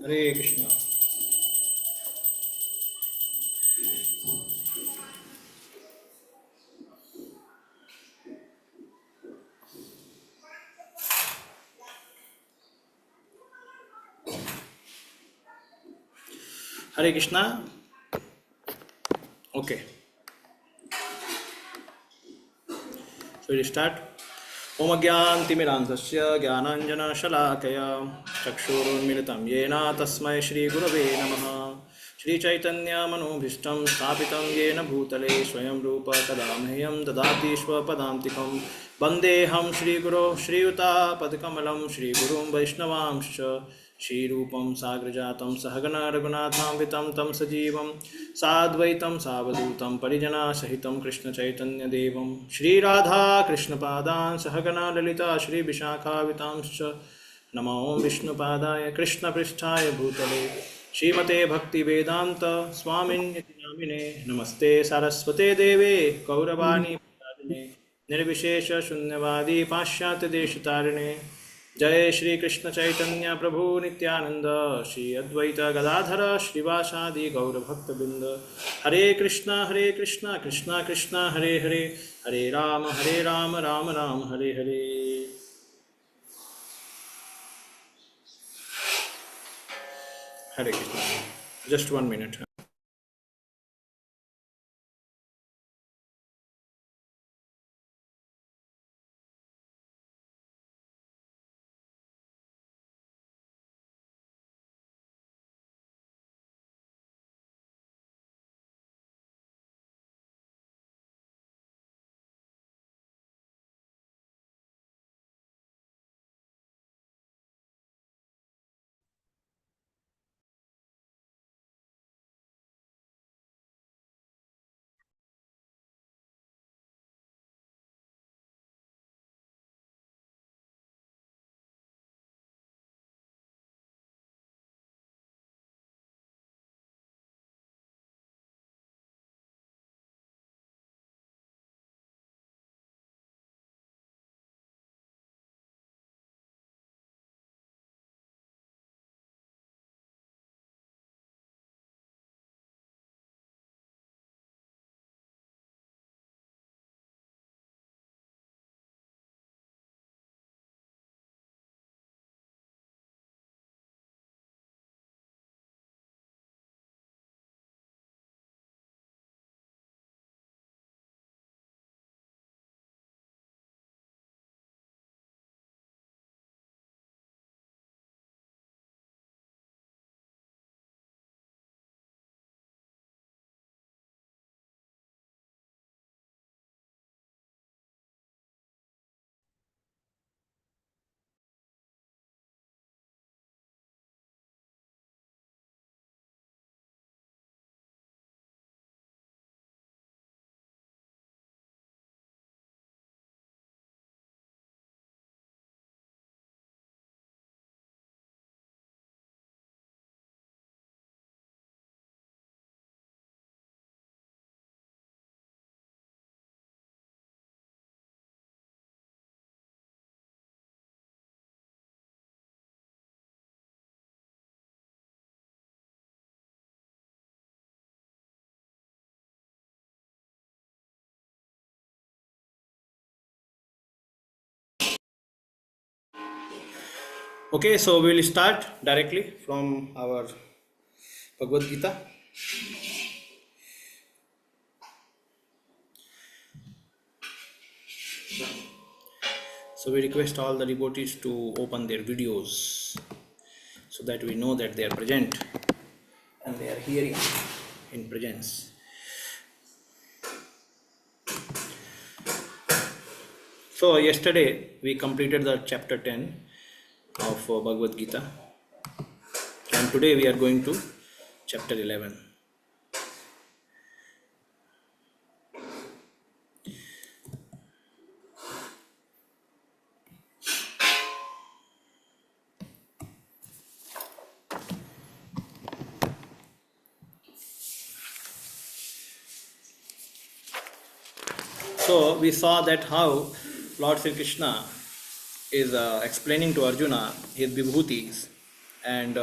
Hare Krishna. Hare Krishna. Okay, so we start. ओम अज्ञानतिमिरान्धस्य ज्ञानाञ्जनशलाकया चक्षुरुन्मिलितं येन तस्मै श्रीगुरवे नमः। श्रीचैतन्यमनोभीष्टं स्थापितं येन भूतले स्वयं रूप कदा मह्यं ददाति स्वपदान्तिकं। वन्देऽहं श्रीगुरो श्रीयुतापदकमलं श्रीगुरुं वैष्णवांश्च श्रीरूपं साग्रजातं सहगण रघुनाथान्वितं तं सजीवं साद्वैतं सावधूतं परिजनासहितं कृष्णचैतन्यदेवं श्रीराधा कृष्णपादान् सहगणा ललिता श्रीविशाखावितांश्च नमो विष्णुपादाय कृष्णपृष्ठाय भूतले श्रीमते भक्तिवेदान्त स्वामिन्यति नामिने नमस्ते सारस्वते देवे गौरवाणी प्रसादिने निर्विशेष शून्यवादी पाश्चात्य देशतारिणे जय श्री कृष्ण चैतन्य प्रभु नित्यानंद श्री अद्वैत गदाधर श्रीवासादि गौरभक्तबिंद Hare Krishna Krishna Krishna Hare Hare Hare Rama Rama Rama Hare Hare. Hare Krishna. Just 1 minute. Okay, so we will start directly from our Bhagavad Gita. So we request all the devotees to open their videos so that we know that they are present and they are hearing in presence. So yesterday we completed the chapter 10 of Bhagavad Gita, and today we are going to chapter 11. So we saw that how Lord Sri Krishna is explaining to Arjuna his vibhutis, and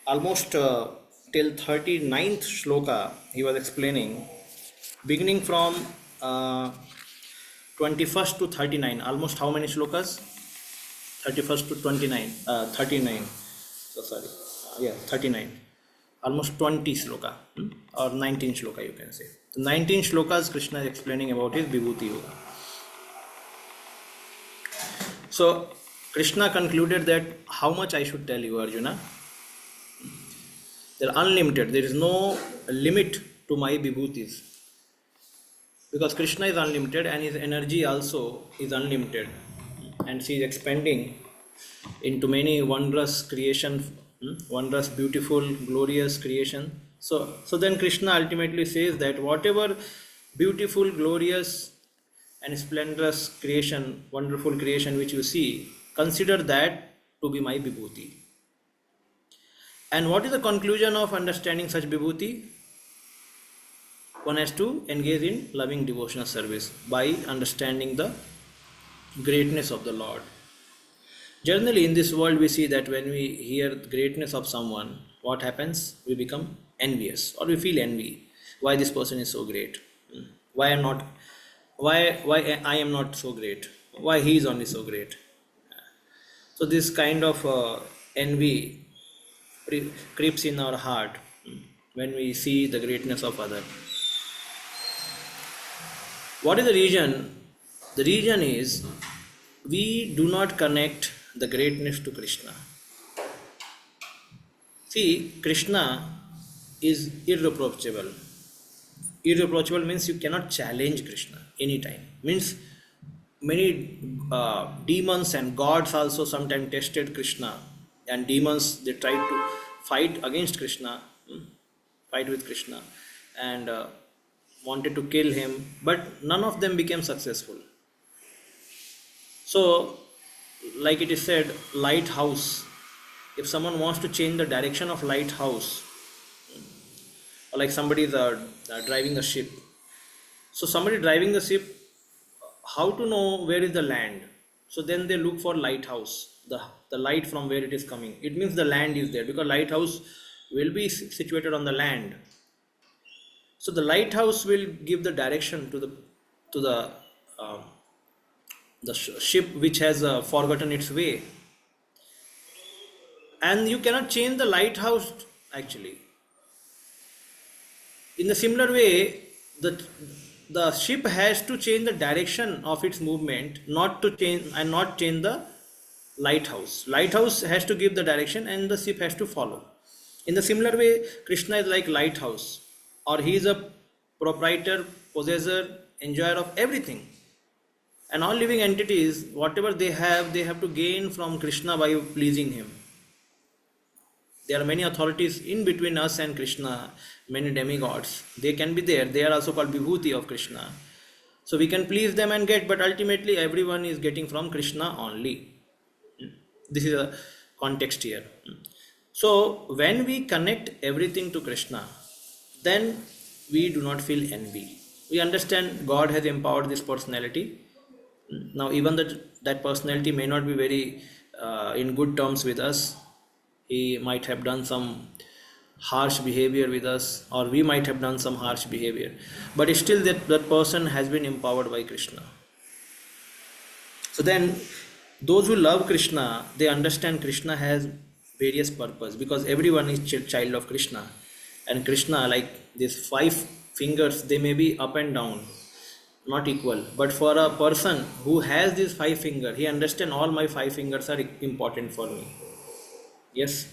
almost till 39th shloka he was explaining, beginning from uh, 21st to 39. Almost how many shlokas? 31st to 29, 39. So sorry, yeah, 39. Almost 20 shloka, or 19 shloka you can say. The 19 shlokas Krishna is explaining about his Vibhuti Yoga. So Krishna concluded that how much I should tell you, Arjuna? They're unlimited. There is no limit to my Vibhutis. Because Krishna is unlimited and his energy also is unlimited. And she is expanding into many wondrous creation, wondrous, beautiful, glorious creation. So then Krishna ultimately says that whatever beautiful, glorious and splendorous creation, wonderful creation which you see, consider that to be my Vibhuti. And what is the conclusion of understanding such Vibhuti? One has to engage in loving devotional service by understanding the greatness of the Lord. Generally, in this world, we see that when we hear the greatness of someone, what happens? We become envious, or we feel envy. Why this person is so great? Why I'm not? Why I am not so great? Why he is only so great? So this kind of envy creeps in our heart when we see the greatness of other. What is the reason? The reason is we do not connect the greatness to Krishna. See, Krishna is irreproachable. Irreproachable means you cannot challenge Krishna anytime. Means many demons and gods also sometimes tested Krishna, and demons they tried to fight against Krishna, fight with Krishna, and wanted to kill him, but none of them became successful. So, like it is said, lighthouse. If someone wants to change the direction of lighthouse, or like somebody is driving a ship. So somebody driving the ship, how to know where is the land? So then they look for lighthouse, the light from where it is coming. It means the land is there, because lighthouse will be situated on the land. So the lighthouse will give the direction to the ship which has forgotten its way. And you cannot change the lighthouse actually. In the similar way, the ship has to change the direction of its movement, not change the lighthouse. Lighthouse has to give the direction and the ship has to follow. In the similar way, Krishna is like lighthouse, or he is a proprietor, possessor, enjoyer of everything. And all living entities, whatever they have to gain from Krishna by pleasing him. There are many authorities in between us and Krishna, many demigods. They can be there. They are also called Vibhuti of Krishna. So we can please them and get, but ultimately everyone is getting from Krishna only. This is a context here. So when we connect everything to Krishna, then we do not feel envy. We understand God has empowered this personality. Now even that personality may not be very in good terms with us. He might have done some harsh behavior with us, or we might have done some harsh behavior, but still that person has been empowered by Krishna. So then those who love Krishna, they understand Krishna has various purpose, because everyone is child of Krishna, and Krishna, like these 5 fingers, they may be up and down, not equal, but for a person who has these 5 fingers, he understands all my 5 fingers are important for me. Yes.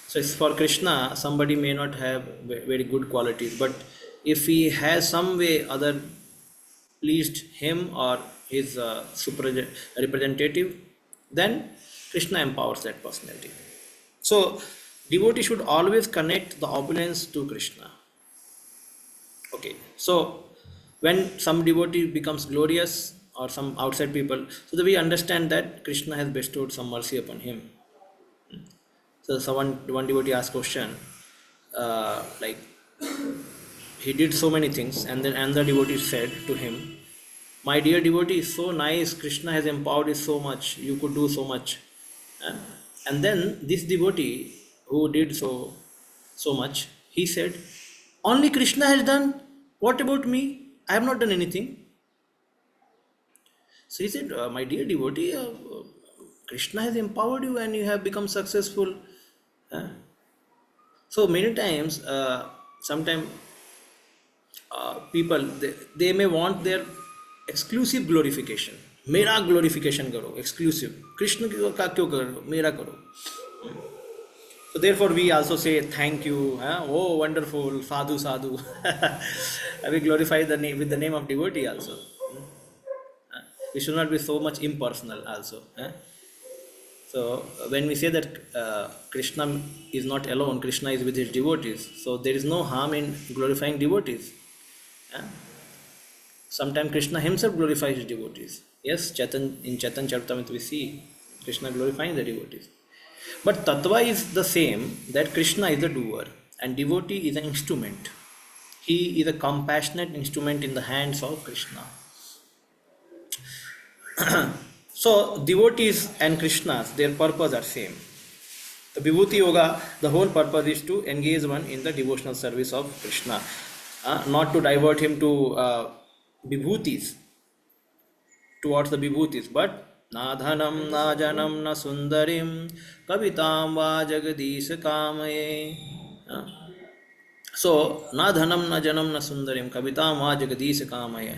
So for Krishna, somebody may not have very good qualities, but if he has some way other pleased him or his super representative, then Krishna empowers that personality. So devotee should always connect the opulence to Krishna. Okay. So when some devotee becomes glorious, or some outside people, so that we understand that Krishna has bestowed some mercy upon him. So one devotee asked question, like he did so many things, and then another devotee said to him, "My dear devotee, so nice. Krishna has empowered you so much. You could do so much." And then this devotee who did so much. He said, "Only Krishna has done. What about me? I have not done anything." So he said, "My dear devotee, Krishna has empowered you and you have become successful." Uh, so many times, sometimes people they may want their exclusive glorification. मेरा glorification करो, exclusive. Krishna का क्यों करो, मेरा करो. So therefore we also say thank you, oh wonderful, sadhu sadhu. We glorify the name with the name of devotee also. We should not be so much impersonal also. So when we say that Krishna is not alone, Krishna is with his devotees. So there is no harm in glorifying devotees. eh. Sometimes Krishna himself glorifies his devotees. Yes, in Chaitan Charitamrita we see Krishna glorifying the devotees. But Tattva is the same, that Krishna is the doer and devotee is an instrument. He is a compassionate instrument in the hands of Krishna. So devotees and Krishnas, their purpose are same. The Vibhuti Yoga, the whole purpose is to engage one in the devotional service of Krishna, not to divert him to Vibhutis, towards the Vibhutis, but na dhanam na janam na sundarim kavitam va jagadish kamaye. So, na dhanam na janam na sundarim kavitam va jagadish kamaya.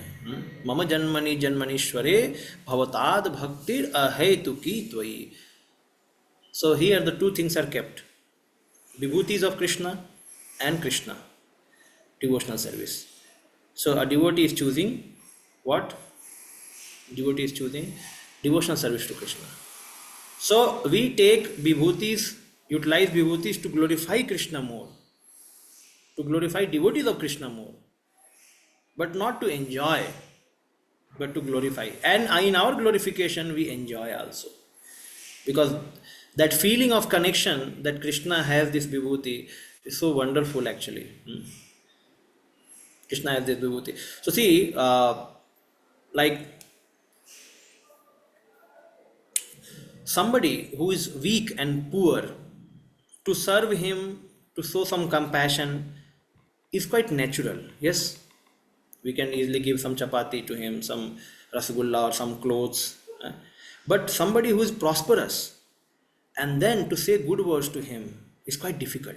Mama janmani janmanishware bhavatad bhaktir ahetuki tvai. So, here the two things are kept: vibhutis of Krishna and Krishna, devotional service. So, a devotee is choosing what? Devotee is choosing devotional service to Krishna. So, we take vibhutis, utilize vibhutis to glorify Krishna more, to glorify devotees of Krishna more, but not to enjoy, but to glorify. And in our glorification, we enjoy also. Because that feeling of connection that Krishna has this vibhuti is so wonderful actually. Krishna has this vibhuti. So, see, like somebody who is weak and poor, to serve him, to show some compassion is quite natural. Yes, we can easily give some chapati to him, some rasgulla or some clothes. But somebody who is prosperous and then to say good words to him is quite difficult.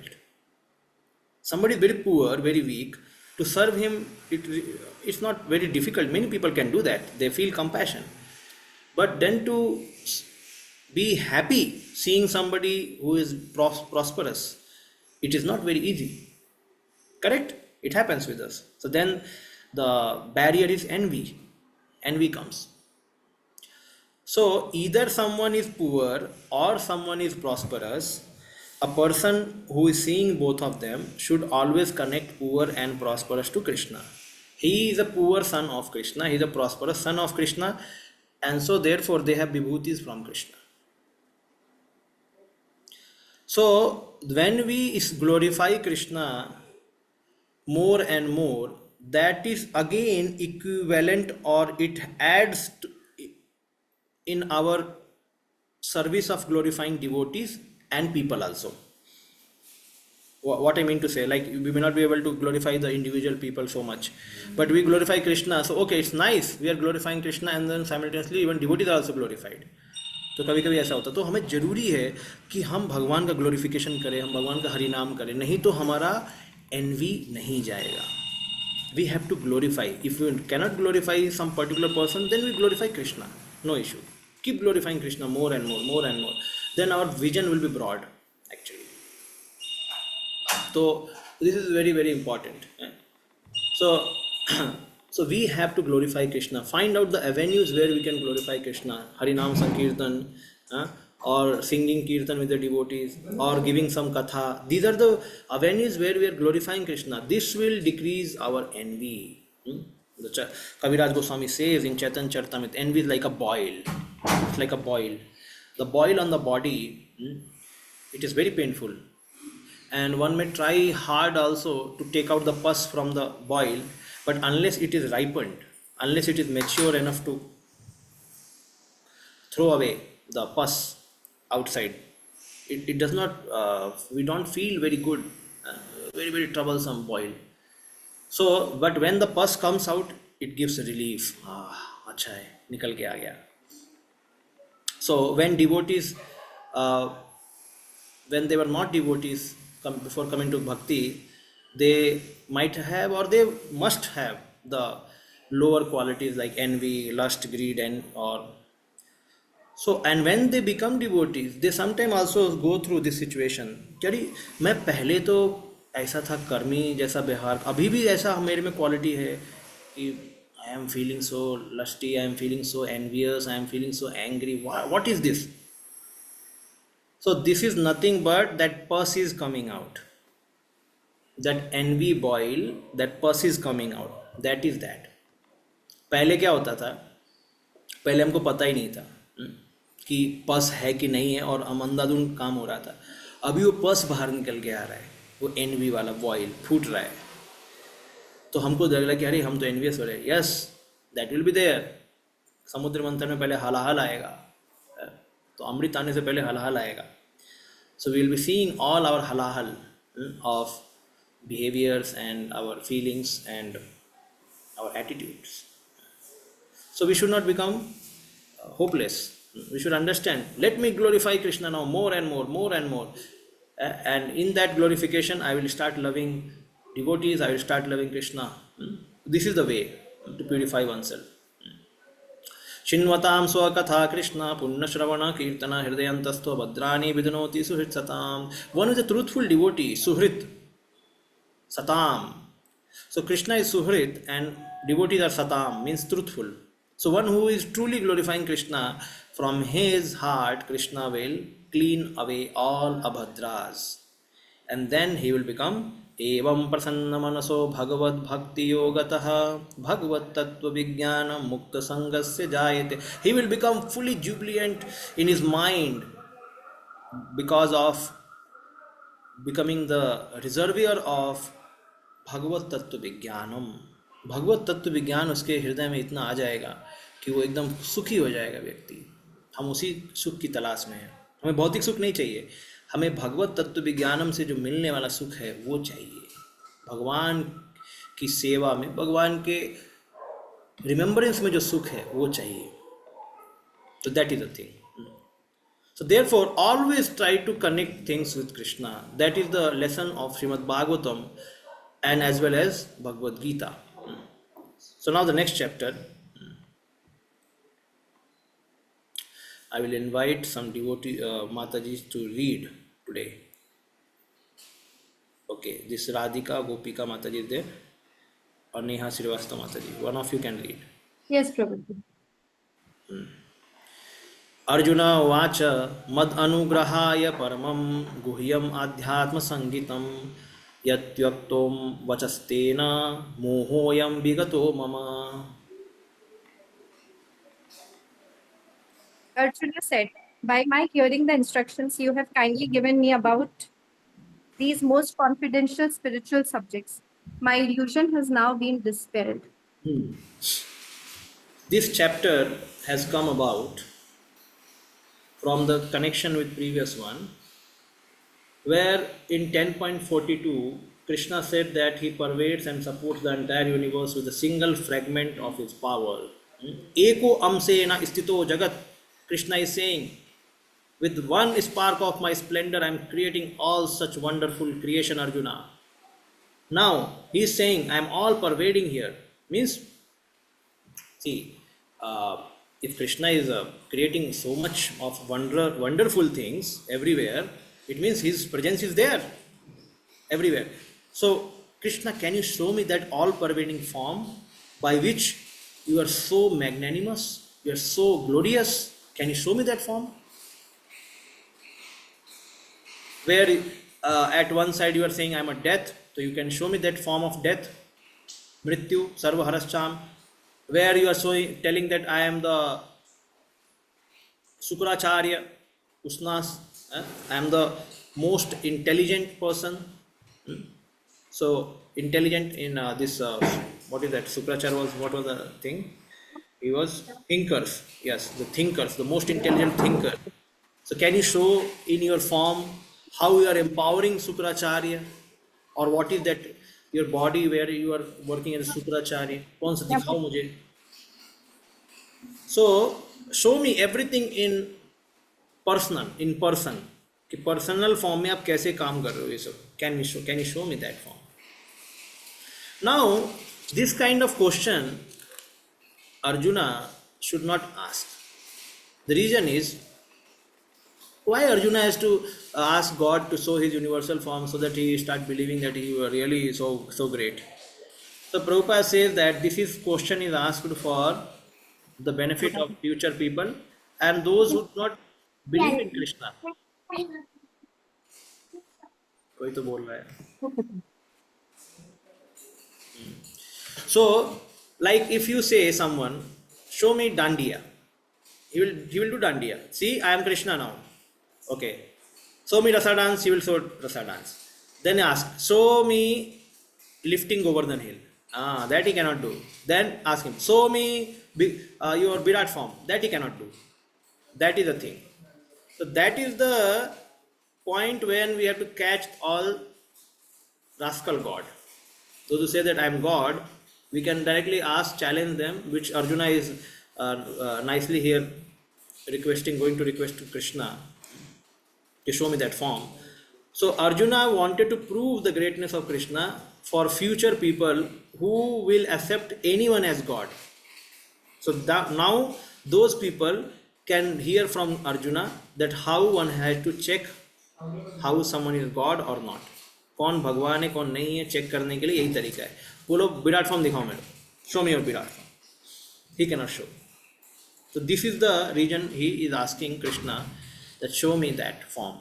Somebody very poor, very weak, to serve him, it's not very difficult. Many people can do that. They feel compassion. But then to be happy seeing somebody who is prosperous, it is not very easy. Correct? It happens with us. So then the barrier is envy. Envy comes. So either someone is poor or someone is prosperous. A person who is seeing both of them should always connect poor and prosperous to Krishna. He is a poor son of Krishna, he is a prosperous son of Krishna, and so therefore they have vibhutis from Krishna. So when we glorify Krishna more and more, that is again equivalent, or it adds in our service of glorifying devotees and people also. What I mean to say, like we may not be able to glorify the individual people so much, but we glorify Krishna. So okay, it's nice, we are glorifying Krishna and then simultaneously even devotees are also glorified. तो कभी कभी ऐसा होता है, तो हमें ज़रूरी है कि हम भगवान का ग्लोरिफिकेशन करें, हम भगवान का हरिनाम करें, नहीं तो हमारा एनवी नहीं जाएगा. We have to glorify. If we cannot glorify some particular person, then we glorify Krishna. No issue. Keep glorifying Krishna more and more, more and more. Then our vision will be broad, actually. So this is very, very important. So, so we have to glorify Krishna. Find out the avenues where we can glorify Krishna. Harinam Sankirtan, or singing Kirtan with the devotees, or giving some katha. These are the avenues where we are glorifying Krishna. This will decrease our envy. Kaviraj Goswami says in Chaitan Charitamrita, envy is like a boil. It's like a boil. The boil on the body, it is very painful. And one may try hard also to take out the pus from the boil, but unless it is ripened, unless it is mature enough to throw away the pus outside, it does not, we don't feel very good, uh, very very troublesome boil. So but when the pus comes out, it gives a relief. अच्छा है, निकल के आ गया. So when devotees, uh, when they were not devotees, before coming to bhakti, they might have or they must have the lower qualities like envy, lust, greed, and or so. And when they become devotees, they sometimes also go through this situation कि अरे मैं पहले तो ऐसा था, कर्मी जैसा व्यवहार, अभी भी ऐसा मेरे में क्वालिटी है कि I am feeling so lusty, I am feeling so envious, I am feeling so angry. What is this? So this is nothing but that pus is coming out. That envy boil, that pus is coming out. That is that. पहले क्या होता था? पहले हमको पता ही नहीं था, कि पस है कि नहीं है, और अमंदादुन काम हो रहा था. अभी वो पस बाहर निकल के आ रहा है, वो एनवी वाला बॉयल फूट रहा है. तो हमको लग रहा है कि अरे हम तो एनवियस हो रहे हैं. Yes, that will be there. समुद्र मंथन में पहले हलाहल आएगा, तो अमृत आने से पहले हलाहल आएगा. So we will be seeing all our halahal of behaviors and our feelings and our attitudes. So we should not become hopeless. We should understand, let me glorify Krishna now more and more, more and more. And in that glorification, I will start loving devotees, I will start loving Krishna. This is the way to purify oneself. Shinvatam swakatha Krishna punyashravana kirtana hridayantastvo bhadrani vidunoti suhrit satam. One is a truthful devotee, suhrit, satam. So Krishna is suhrit and devotees are satam, means truthful. So one who is truly glorifying Krishna, from his heart Krishna will clean away all abhadras. And then he will become एवं प्रसन्न मनसो भगवद भक्ति योगतः भगवत तत्व विज्ञान मुक्त संगस्य जायते. He will become fully jubilant in his mind because of becoming the reservoir of भगवत तत्व विज्ञानम. भगवत तत्व विज्ञान उसके हृदय में इतना आ जाएगा कि वो एकदम सुखी हो जाएगा व्यक्ति. हम उसी सुख की तलाश में हैं. हमें भौतिक सुख नहीं चाहिए, हमें भगवत तत्व विज्ञानम से जो मिलने वाला सुख है वो चाहिए. भगवान की सेवा में, भगवान के रिमेम्बरेंस में जो सुख है वो चाहिए. तो that is the thing. So therefore always try to connect things with Krishna. That is the lesson of Srimad Bhagavatam and as well as Bhagavad Gita. So now the next chapter, I will invite some devotee Matajis to read today. Okay, this Radhika Gopika Mataji is there, or Neha Srivastava Mataji. One of you can read. Yes, Prabhuji. Arjun उवाच मद अनुग्रहाय परमं गुह्यम आध्यात्म संगीतम यत्व्यक्तोम वचस्तेन मोहोयम विगतो मम. Arjuna said, by my hearing the instructions you have kindly given me about these most confidential spiritual subjects, my illusion has now been dispelled. This chapter has come about from the connection with previous one, where in 10.42 Krishna said that he pervades and supports the entire universe with a single fragment of his power. Eko amsena stito jagat. Krishna is saying, with one spark of my splendor I am creating all such wonderful creation, Arjuna. Now he is saying I am all pervading here. Means, see, if Krishna is creating so much of wonderful things everywhere, it means his presence is there everywhere. So Krishna, can you show me that all pervading form by which you are so magnanimous, you are so glorious? Can you show me that form? Where at one side you are saying I am a death, so you can show me that form of death, Mrityu, Sarva Harascham. Where you are telling that I am the Sukracharya, Usnas, I am the most intelligent person. So intelligent in this, what is that? Sukracharya was, what was the thing? He was thinkers. Yes, the thinkers, the most intelligent thinker. So can you show in your form how you are empowering Sukracharya, or what is that your body where you are working as a Sukracharya? कौन सा दिखाओ मुझे. So show me everything in person कि personal form में आप कैसे काम कर रहे हो ये सब. Can you show me that form. Now this kind of question Arjuna should not ask. The reason is, why Arjuna has to ask God to show his universal form so that he start believing that he were really so great. So Prabhupada says that this is question is asked for the benefit of future people and those who do not believe in Krishna. कोई तो बोल रहा है. So, like if you say someone, show me dandiya, he will do dandiya. See, I am Krishna now. Okay. Show me rasa dance, he will show rasa dance. Then ask, show me lifting Govardhan hill. That he cannot do. Then ask him, show me your Virat form. That he cannot do. That is the thing. So that is the point when we have to catch all rascal God. Those who say that I am God, we can directly ask, challenge them, which Arjuna is nicely here going to request to Krishna to show me that form. So Arjuna wanted to prove the greatness of Krishna for future people who will accept anyone as God. So that now those people can hear from Arjuna that how one has to check how someone is God or not. कौन भगवान है कौन नहीं है check करने के लिए यही तरीका है. बोलो विराट फॉर्म दिखाओ मेरे को. Show me your Virat form. He cannot show. So this is the reason he is asking Krishna that show me that form.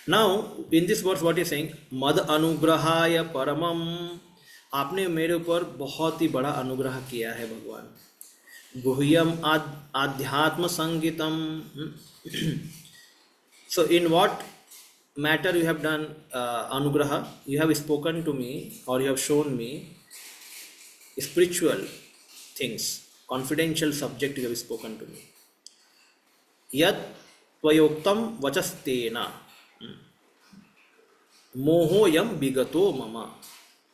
Now in this verse what he is saying, मद अनुग्रहाय परमम, आपने मेरे ऊपर बहुत ही बड़ा अनुग्रह किया है भगवान. गुह्यम आध्यात्म संगीतम. So in what matter you have done anugraha, you have spoken to me or you have shown me spiritual things, confidential subject you have spoken to me. Yat tvayoktam vachastena mohoyam bigato mama.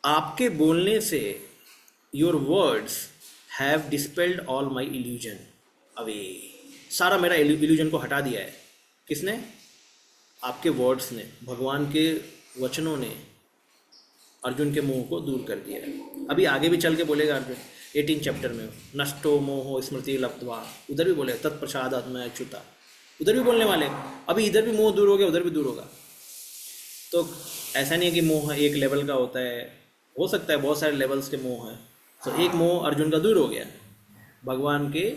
आपके बोलने से your words have dispelled all my illusion away. सारा मेरा illusion को हटा दिया है. किसने? आपके वर्ड्स ने, भगवान के वचनों ने अर्जुन के मोह को दूर कर दिया है. अभी आगे भी चल के बोलेगा अर्जुन 18 चैप्टर में, नष्टो मोहो स्मृति लब्ध्वा, उधर भी बोले तत्प्रसादात् मया अच्युता, उधर भी बोलने वाले. अभी इधर भी मोह दूर हो गया, उधर भी दूर होगा. तो ऐसा नहीं है कि मोह एक लेवल का होता है, हो सकता है बहुत सारे लेवल्स के मोह हैं. तो एक मोह अर्जुन का दूर हो गया भगवान के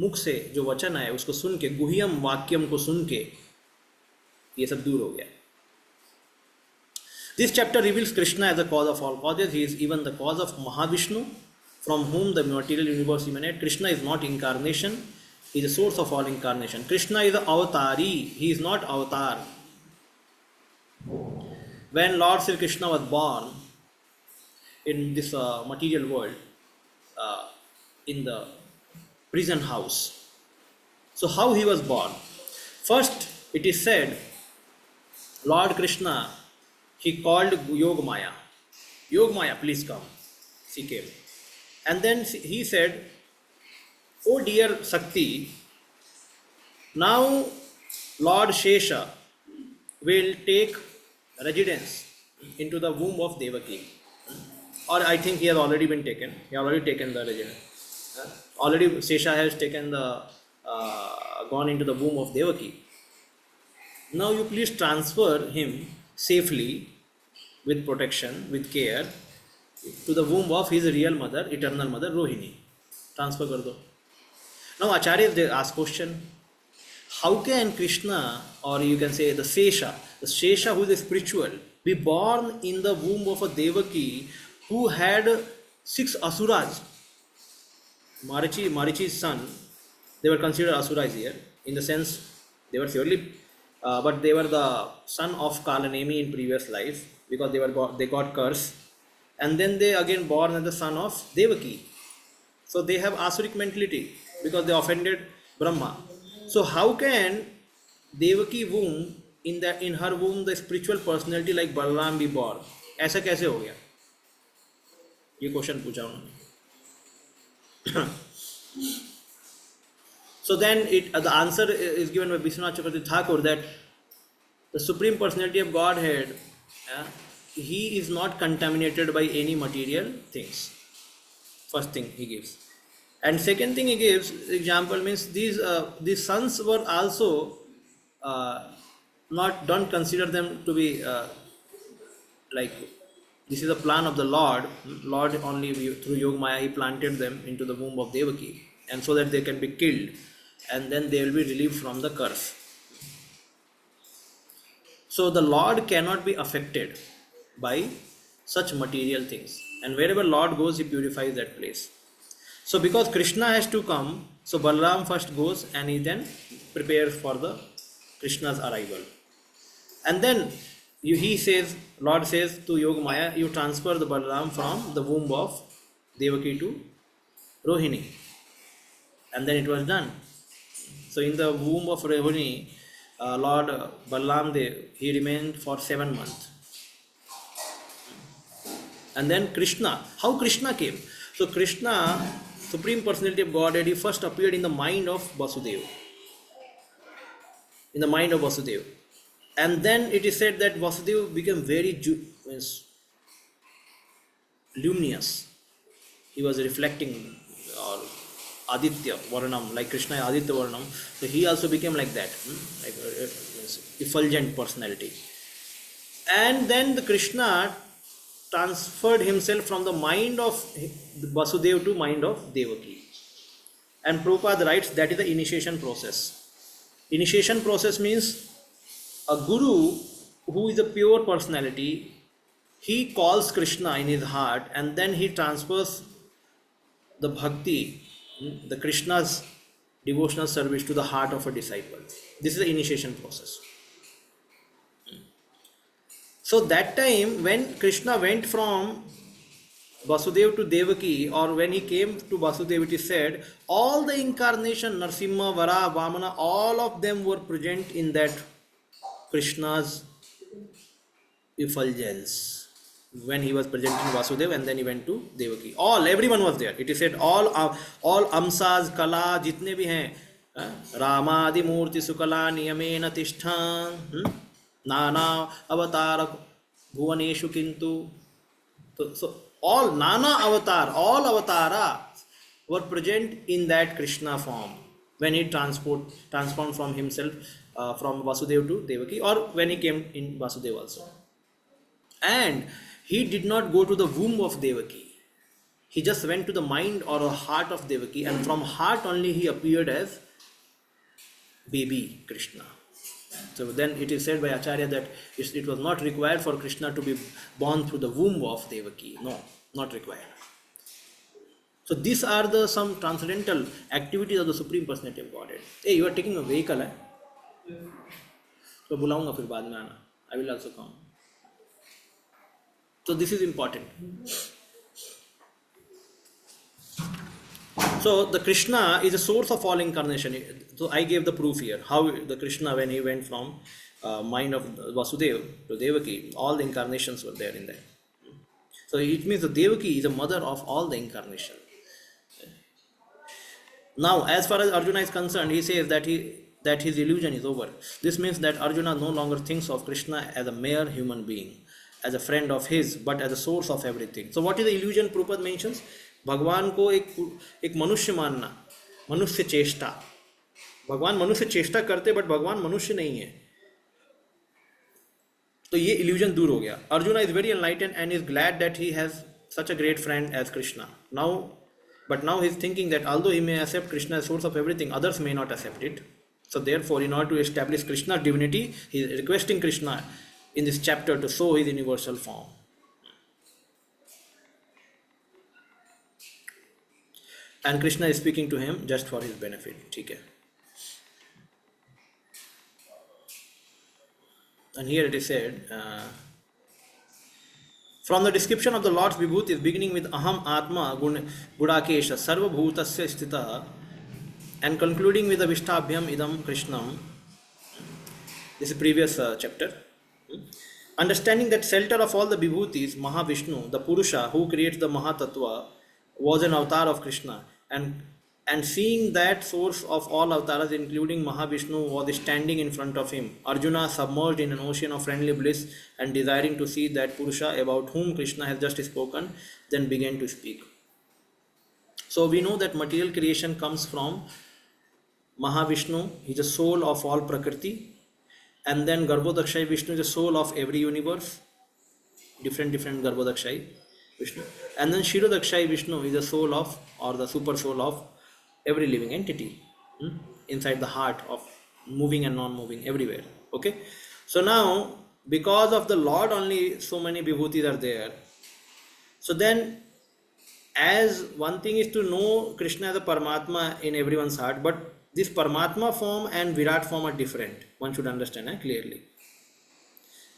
मुख से जो वचन आए उसको सुन के, गुह्यम वाक्यम को सुन के ये सब दूर हो गया. This chapter reveals Krishna as the cause of all causes. He is even the cause of Mahavishnu, from whom the material universe emanates. Krishna is not incarnation, he is the source of all incarnation. Krishna is the avatari, he is not avatar. When Lord Sri Krishna was born in this material world, in the prison house, so how he was born? First it is said Lord Krishna, he called Yogamaya. Yogamaya, please come. She came. And then he said, oh dear Sakti, now Lord Shesha will take residence into the womb of Devaki. Or I think he has already been taken. He has already taken the residence. Already Shesha has taken gone into the womb of Devaki. Now you please transfer him safely, with protection, with care, to the womb of his real mother, eternal mother, Rohini. Transfer kar do. Now Acharya they ask question, how can Krishna, or you can say the Shesha who is spiritual, be born in the womb of a Devaki who had 6 asuras? Marichi's son, they were considered asuras here, in the sense they were surely but they were the son of Kalanemi in previous life, because they got cursed, and then they again born as the son of Devaki. So they have asuric mentality because they offended Brahma. So how can Devaki womb in her womb the spiritual personality like Balaram be born? ऐसा कैसे हो गया? ये question पूछा उन्होंने. So then the answer is given by Vishwanath Chakravarti Thakur that the supreme personality of Godhead, uh, he is not contaminated by any material things. First thing he gives, and second thing he gives example means these sons were also not, don't consider them to be like this is a plan of the Lord. Lord only through Yoga Maya he planted them into the womb of Devaki, and so that they can be killed, and then they will be relieved from the curse. So the Lord cannot be affected by such material things, and wherever Lord goes, he purifies that place. So because Krishna has to come, so Balaram first goes and he then prepares for the Krishna's arrival. And then he says, Lord says to Yogamaya, you transfer the Balaram from the womb of Devaki to Rohini. And then it was done. So in the womb of Rohini, Lord Balaram he remained for 7 months. And then Krishna, how Krishna came? So Krishna, Supreme Personality of Godhead, he first appeared in the mind of Vasudeva. In the mind of Vasudeva. And then it is said that Vasudeva became very luminous. He was reflecting or Aditya Varanam, like Krishna Aditya Varanam. So he also became like that, like effulgent personality. And then the Krishna transferred himself from the mind of Vasudeva to mind of Devaki. And Prabhupada writes that is the initiation process. Initiation process means a guru who is a pure personality, he calls Krishna in his heart and then he transfers the bhakti, the Krishna's devotional service to the heart of a disciple. This is the initiation process. So that time when Krishna went from Vasudeva to Devaki, or when he came to Vasudeva, it is said all the incarnation, Narsimha, Vara, Vamana, all of them were present in that Krishna's effulgence when he was present in Vasudeva, and then he went to Devaki. Everyone was there. It is said all Amsas, Kala, jitne bhi hain, Ramadi Murti Sukala Niyamena Tishthan, Nana Avatar Bhuvaneshu Kintu. So all Nana Avatar, all Avatara were present in that Krishna form when he transformed from himself from Vasudeva to Devaki, or when he came in Vasudeva also. And he did not go to the womb of Devaki. He just went to the mind or a heart of Devaki, and from heart only he appeared as baby Krishna. So then it is said by Acharya that it was not required for Krishna to be born through the womb of Devaki. No, not required. So these are some transcendental activities of the Supreme Personality of Godhead. Hey, you are taking a vehicle, eh? तो बुलाऊंगा फिर बाद में आना. I will also come. So this is important. So the Krishna is the source of all incarnation. So I gave the proof here. How the Krishna, when he went from mind of Vasudeva to Devaki, all the incarnations were there in that. So it means the Devaki is the mother of all the incarnation. Now, as far as Arjuna is concerned, he says that his illusion is over. This means that Arjuna no longer thinks of Krishna as a mere human being, as a friend of his, but as a source of everything. So what is the illusion Prabhupada mentions? भगवान को एक मनुष्य मानना, मनुष्य चेष्टा. भगवान मनुष्य चेष्टा करते बट भगवान मनुष्य नहीं है. तो ये illusion दूर हो गया. Arjuna is very enlightened and is glad that he has such a great friend as Krishna. But now he is thinking that although he may accept Krishna as source of everything, others may not accept it. So therefore, in order to establish Krishna's divinity, he is requesting Krishna in this chapter to show his universal form. And Krishna is speaking to him just for his benefit. Okay. And here it is said, from the description of the Lord's Vibhutis, beginning with Aham Atma Gudakesha Sarva Bhutasya Sthita And concluding with the Vishtabhyam Idam Krishnam, this is previous chapter. Understanding that shelter of all the Vibhutis, Mahavishnu, the Purusha who creates the Mahatattva, was an avatar of Krishna, and seeing that source of all avatars, including Mahavishnu, was standing in front of him, Arjuna, submerged in an ocean of friendly bliss and desiring to see that Purusha about whom Krishna has just spoken, then began to speak. So we know that material creation comes from Mahavishnu, he is the soul of all Prakriti, and then Garbhodakshai Vishnu is the soul of every universe, different Garbhodakshai Vishnu, and then Shirodakshai Vishnu is the soul of, or the super soul of every living entity, inside the heart of moving and non-moving everywhere. Okay, so now because of the Lord only so many vibhutis are there. So then, as one thing is to know Krishna as a Paramatma in everyone's heart, but this Paramatma form and Virat form are different. One should understand clearly.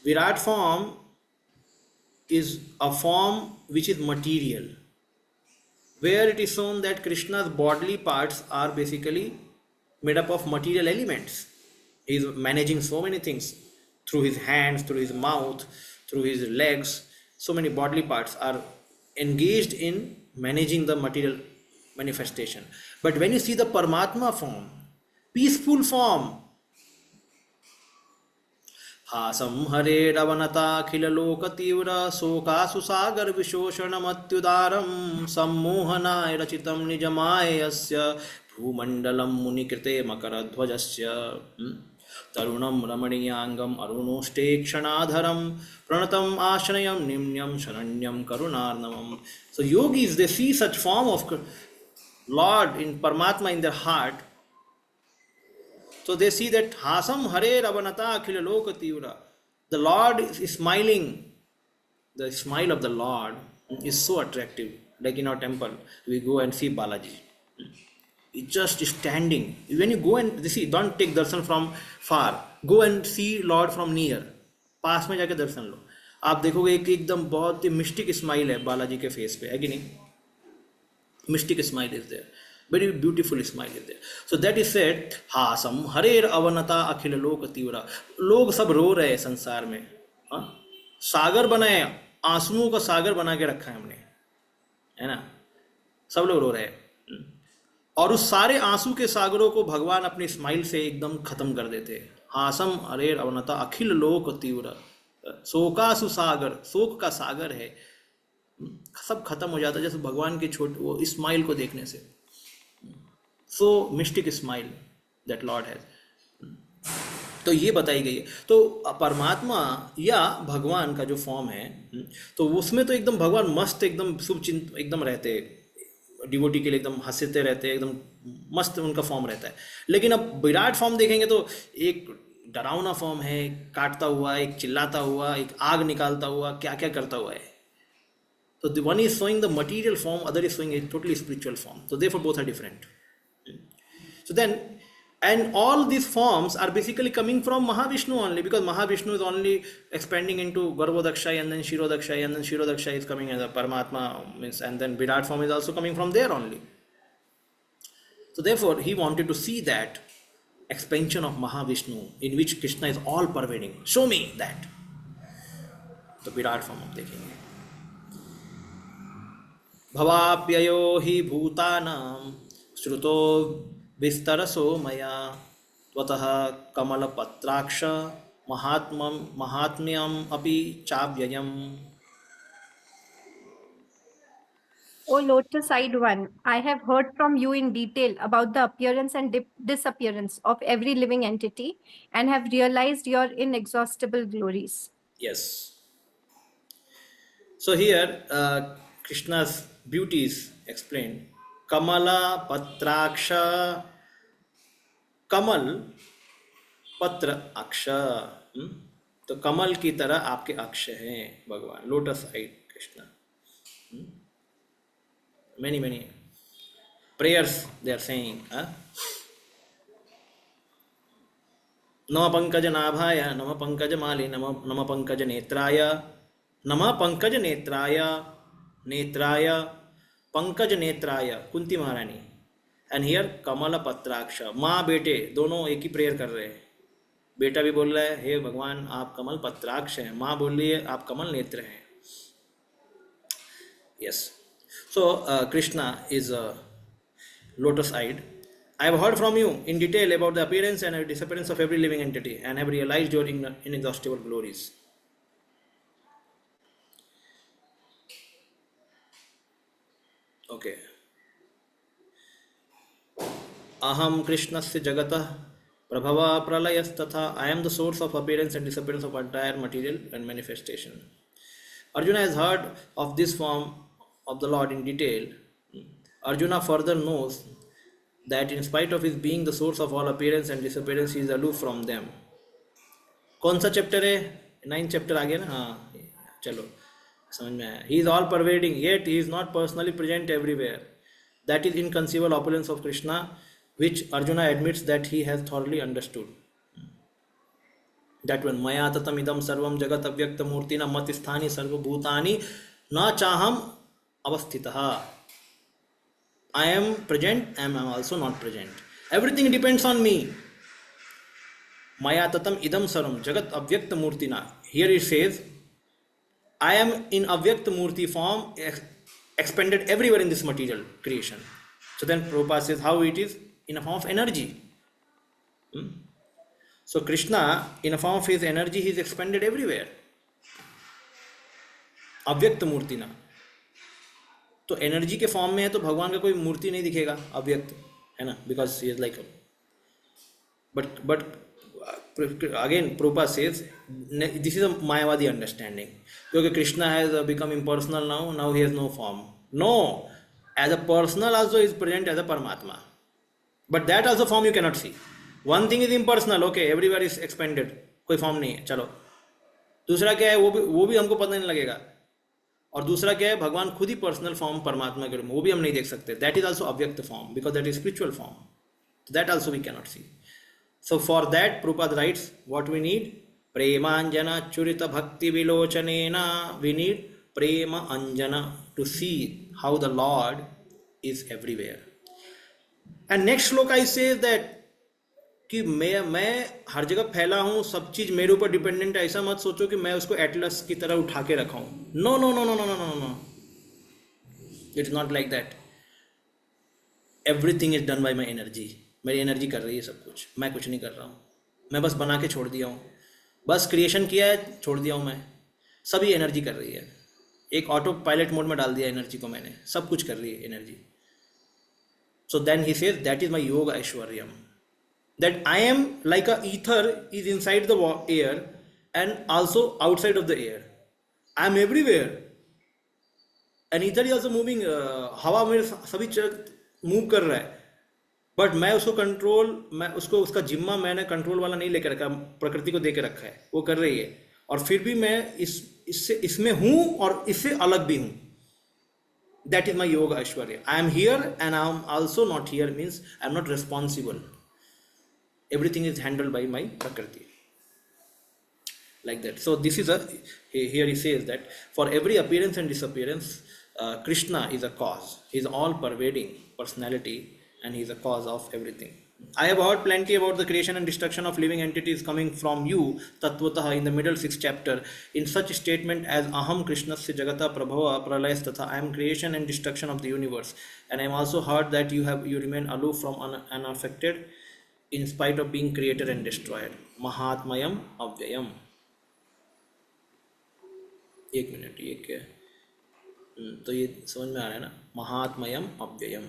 Virat form is a form which is material, where it is shown that Krishna's bodily parts are basically made up of material elements. He is managing so many things through his hands, through his mouth, through his legs. So many bodily parts are engaged in managing the material manifestation. But when you see the Paramatma form, peaceful form, हासं हरेरवनताखिललोकतीव्र शोकासुसागर विशोषणमत्युदारं सम्मोहनाय रचितं निजमायस्य भूमण्डलं मुनिकृते मकरध्वजस्य तरुणं रमणीयाङ्गम् अरुणोष्टेक्षणाधरं प्रणतम् आश्रयं निम्न्यं शरण्यं करुणार्णवम्. So yogis, they see such form of Lord in Paramatma in their heart. So they see that Hasam Hare Ravanata Akhila Loka Tivra. The Lord is smiling. The smile of the Lord is so attractive. Like in our temple, we go and see Balaji. It's just standing. When you go and see, don't take darshan from far. Go and see Lord from near. पास में जाके दर्शन लो. आप देखोगे एक एकदम बहुत ही mistake smile है बालाजी के face पे, है कि नहीं? Mystic smile is there. Very beautiful smile is there. So that is said, Hasam हरेर अवनता अखिल लोक तीव्रा. लोग सब रो रहे हैं संसार में. सागर बनाए, आंसुओं का सागर बना के रखा है हमने, है ना? सब लोग रो रहे हैं, और उस सारे आंसू के सागरों को भगवान अपनी स्माइल से एकदम खत्म कर देते हैं. हासम हरेर अवनता अखिल लोक तीव्र. शोकासु सागर, शोक का सागर है, सब खत्म हो जाता है जैसे भगवान के छोटे वो स्माइल को देखने से. So mystic smile that lord has. तो ये बताई गई है. तो परमात्मा या भगवान का जो फॉर्म है, तो उसमें तो एकदम भगवान मस्त, एकदम शुभ चिंत एकदम रहते हैं, डिवोटी के लिए एकदम हंसते रहते हैं, एकदम मस्त उनका फॉर्म रहता है. लेकिन अब विराट फॉर्म देखेंगे तो एक डरावना फॉर्म है, काटता हुआ, एक चिल्लाता हुआ, एक आग निकालता हुआ, क्या क्या करता हुआ है. So the one is showing the material form, other is showing a totally spiritual form. So therefore both are different. So then, and all these forms are basically coming from Mahavishnu only, because Mahavishnu is only expanding into Garbhodakshai and then Shirodakshai, and then Shirodakshai is coming as a Paramatma, means, and then Virat form is also coming from there only. So therefore he wanted to see that expansion of Mahavishnu in which Krishna is all pervading. Show me that. The Virat form of taking. भवाप्ययो हि भूतानां श्रुतो विस्तरसो मया त्वतः कमलपत्राक्ष महात्म्यम् अपि चाव्ययम्. O lotus-eyed one, I have heard from you in detail about the appearance and disappearance of every living entity and have realized your inexhaustible glories. Yes. So here Krishna's beauty is explained. Kamala Patraksha. Kamal Patra Aksha. तो कमल की तरह आपके अक्ष हैं भगवान, lotus eyed Krishna. Many prayers they are saying. नमः पंकज नाभाय, नमः पंकज माले, नमः पंकज नेत्राय, नमः पंकज नेत्राय, नेत्राय पंकज नेत्राय. Kunti Maharani एंड हियर कमल पत्राक्ष, माँ बेटे दोनों एक ही प्रेयर कर रहे हैं। बेटा भी बोल रहा है हे भगवान आप कमल पत्राक्ष हैं, माँ बोल रही है आप कमल नेत्र हैं। Yes, so Krishna is lotus eyed. I have heard from you in detail about the appearance and disappearance of every living entity and have realized your inexhaustible glories. Okay. Aham Krishnasya Jagatah Prabhava Pralayasthatha. I am the source of appearance and disappearance of entire material and manifestation. Arjuna has heard of this form of the Lord in detail. Arjuna further knows that in spite of his being the source of all appearance and disappearance, he is aloof from them. कौन सा chapter है? 9th chapter आ गया ना? हाँ, चलो समझ में आया. He is all pervading, yet he is not personally present everywhere. That is inconceivable opulence of Krishna, which Arjuna admits that he has thoroughly understood. That when maya tatam idam sarvam jagat avyakta murtina matisthani sarvabhutani na chaham avasthitaha. I am present, I am also not present. Everything depends on me. Maya tatam idam sarvam jagat avyakta murtina. Here it says, I am in avyakta murti form, expanded everywhere in this material creation. So then Prabhupada says how it is in a form of energy. So Krishna, in a form of his energy, he is expanded everywhere. अव्यक्त मूर्ति ना, तो energy के form में है तो भगवान का कोई मूर्ति नहीं दिखेगा, अव्यक्त है ना, because he is like. But again Prabhupada says this is a Mayavadi understanding, क्योंकि Krishna has become impersonal now he has no form. No, as a personal also is present as a Paramatma, but that also form you cannot see. One thing is impersonal, okay, everywhere is expanded, कोई form नहीं है, चलो. दूसरा क्या है, वो भी हमको पता नहीं लगेगा. और दूसरा क्या है, भगवान खुद ही पर्सनल फॉर्म परमात्मा के रूप में, वो भी हम नहीं देख सकते. दैट इज आल्सो अव्यक्त form, because that is spiritual form. That also we cannot see. So for that Prabhupada writes what we need. प्रेमांजना चुरित भक्ति विलोचनेना. We need prema anjana to see how the Lord is everywhere. And next श्लोक I say that कि मैं हर जगह फैला हूँ, सब चीज मेरे ऊपर डिपेंडेंट है. ऐसा मत सोचो कि मैं उसको एटलस की तरह उठा के रखा हूँ. No no no no no no no no, it's not like that. Everything is done by my energy. मेरी एनर्जी कर रही है सब कुछ, मैं कुछ नहीं कर रहा हूँ. मैं बस बना के छोड़ दिया हूँ, बस क्रिएशन किया है, छोड़ दिया हूँ मैं. सभी एनर्जी कर रही है. एक ऑटो पायलट मोड में डाल दिया एनर्जी को मैंने, सब कुछ कर रही है energy. So then he says that is my yoga aishvaryam. That I am like a ether is inside the air and also outside of the air. I am everywhere. And ether is also moving. हवा में सभी move कर रहा है, but मैं उसको control, मैं उसको, उसका जिम्मा मैंने कंट्रोल वाला नहीं लेकर रखा, प्रकृति को दे के रखा है, वो कर रही है. और फिर भी मैं इसमें हूँ और इससे अलग भी हूँ. That is my yoga Aishwarya. I am here and I am also not here, means I am not responsible. Everything is handled by my Prakriti, like that. So this is here he says that for every appearance and disappearance, Krishna is a cause. He is all pervading personality and he is a cause of everything. I have heard plenty about the creation and destruction of living entities coming from you Tatvatah in the middle 6th chapter. In such statement as Aham Krishnasya Jagata Prabhava Pralayasthatha, I am creation and destruction of the universe. And I am also heard that you remain aloof from unaffected in spite of being created and destroyed. Mahatmayam Avyayam. एक minute, ये क्या है? तो ये समझ में आ रहा है ना, महात्मयम अव्ययम.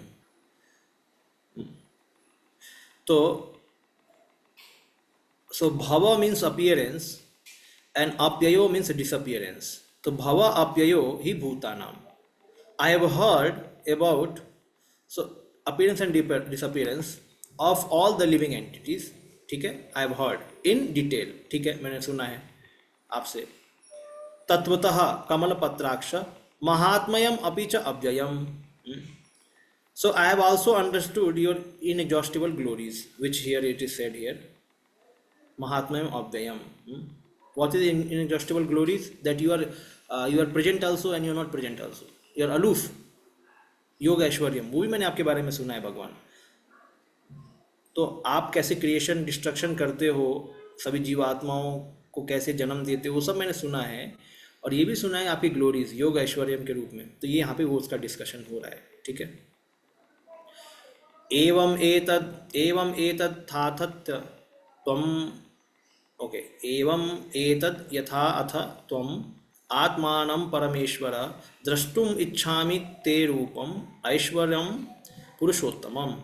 तो so bhava means appearance and apyayo means disappearance. तो bhava apyayo hi bhutanam. I have heard about so appearance and disappearance of all the living entities. ठीक है, I have heard in detail. ठीक है, मैंने सुना है आपसे. तत्वतः कमल पत्राक्ष महात्मयम अपि च अव्ययम. So I have also understood your inexhaustible glories, which here it is said here. Mahatmayam Avyayam. What is inexhaustible glories? That you are present also and you are not present also. You are aloof. Yoga Aishwaryam. वो भी मैंने आपके बारे में सुना है भगवान. तो आप कैसे क्रिएशन डिस्ट्रक्शन करते हो, सभी जीवात्माओं को कैसे जन्म देते हो, वो सब मैंने सुना है। और ये भी सुना है आपकी ग्लोरीज योग ऐश्वर्यम के रूप में। तो ये यहाँ पे वो उसका डिस्कशन हो रहा है, ठीक है। एवं एतद् थाथत् त्वम्, ओके, एवं एतद् यथा अथ त्वम् आत्मानं परमेश्वर द्रष्टुम इच्छामि ते रूपम Aishwaryam पुरुषोत्तमम।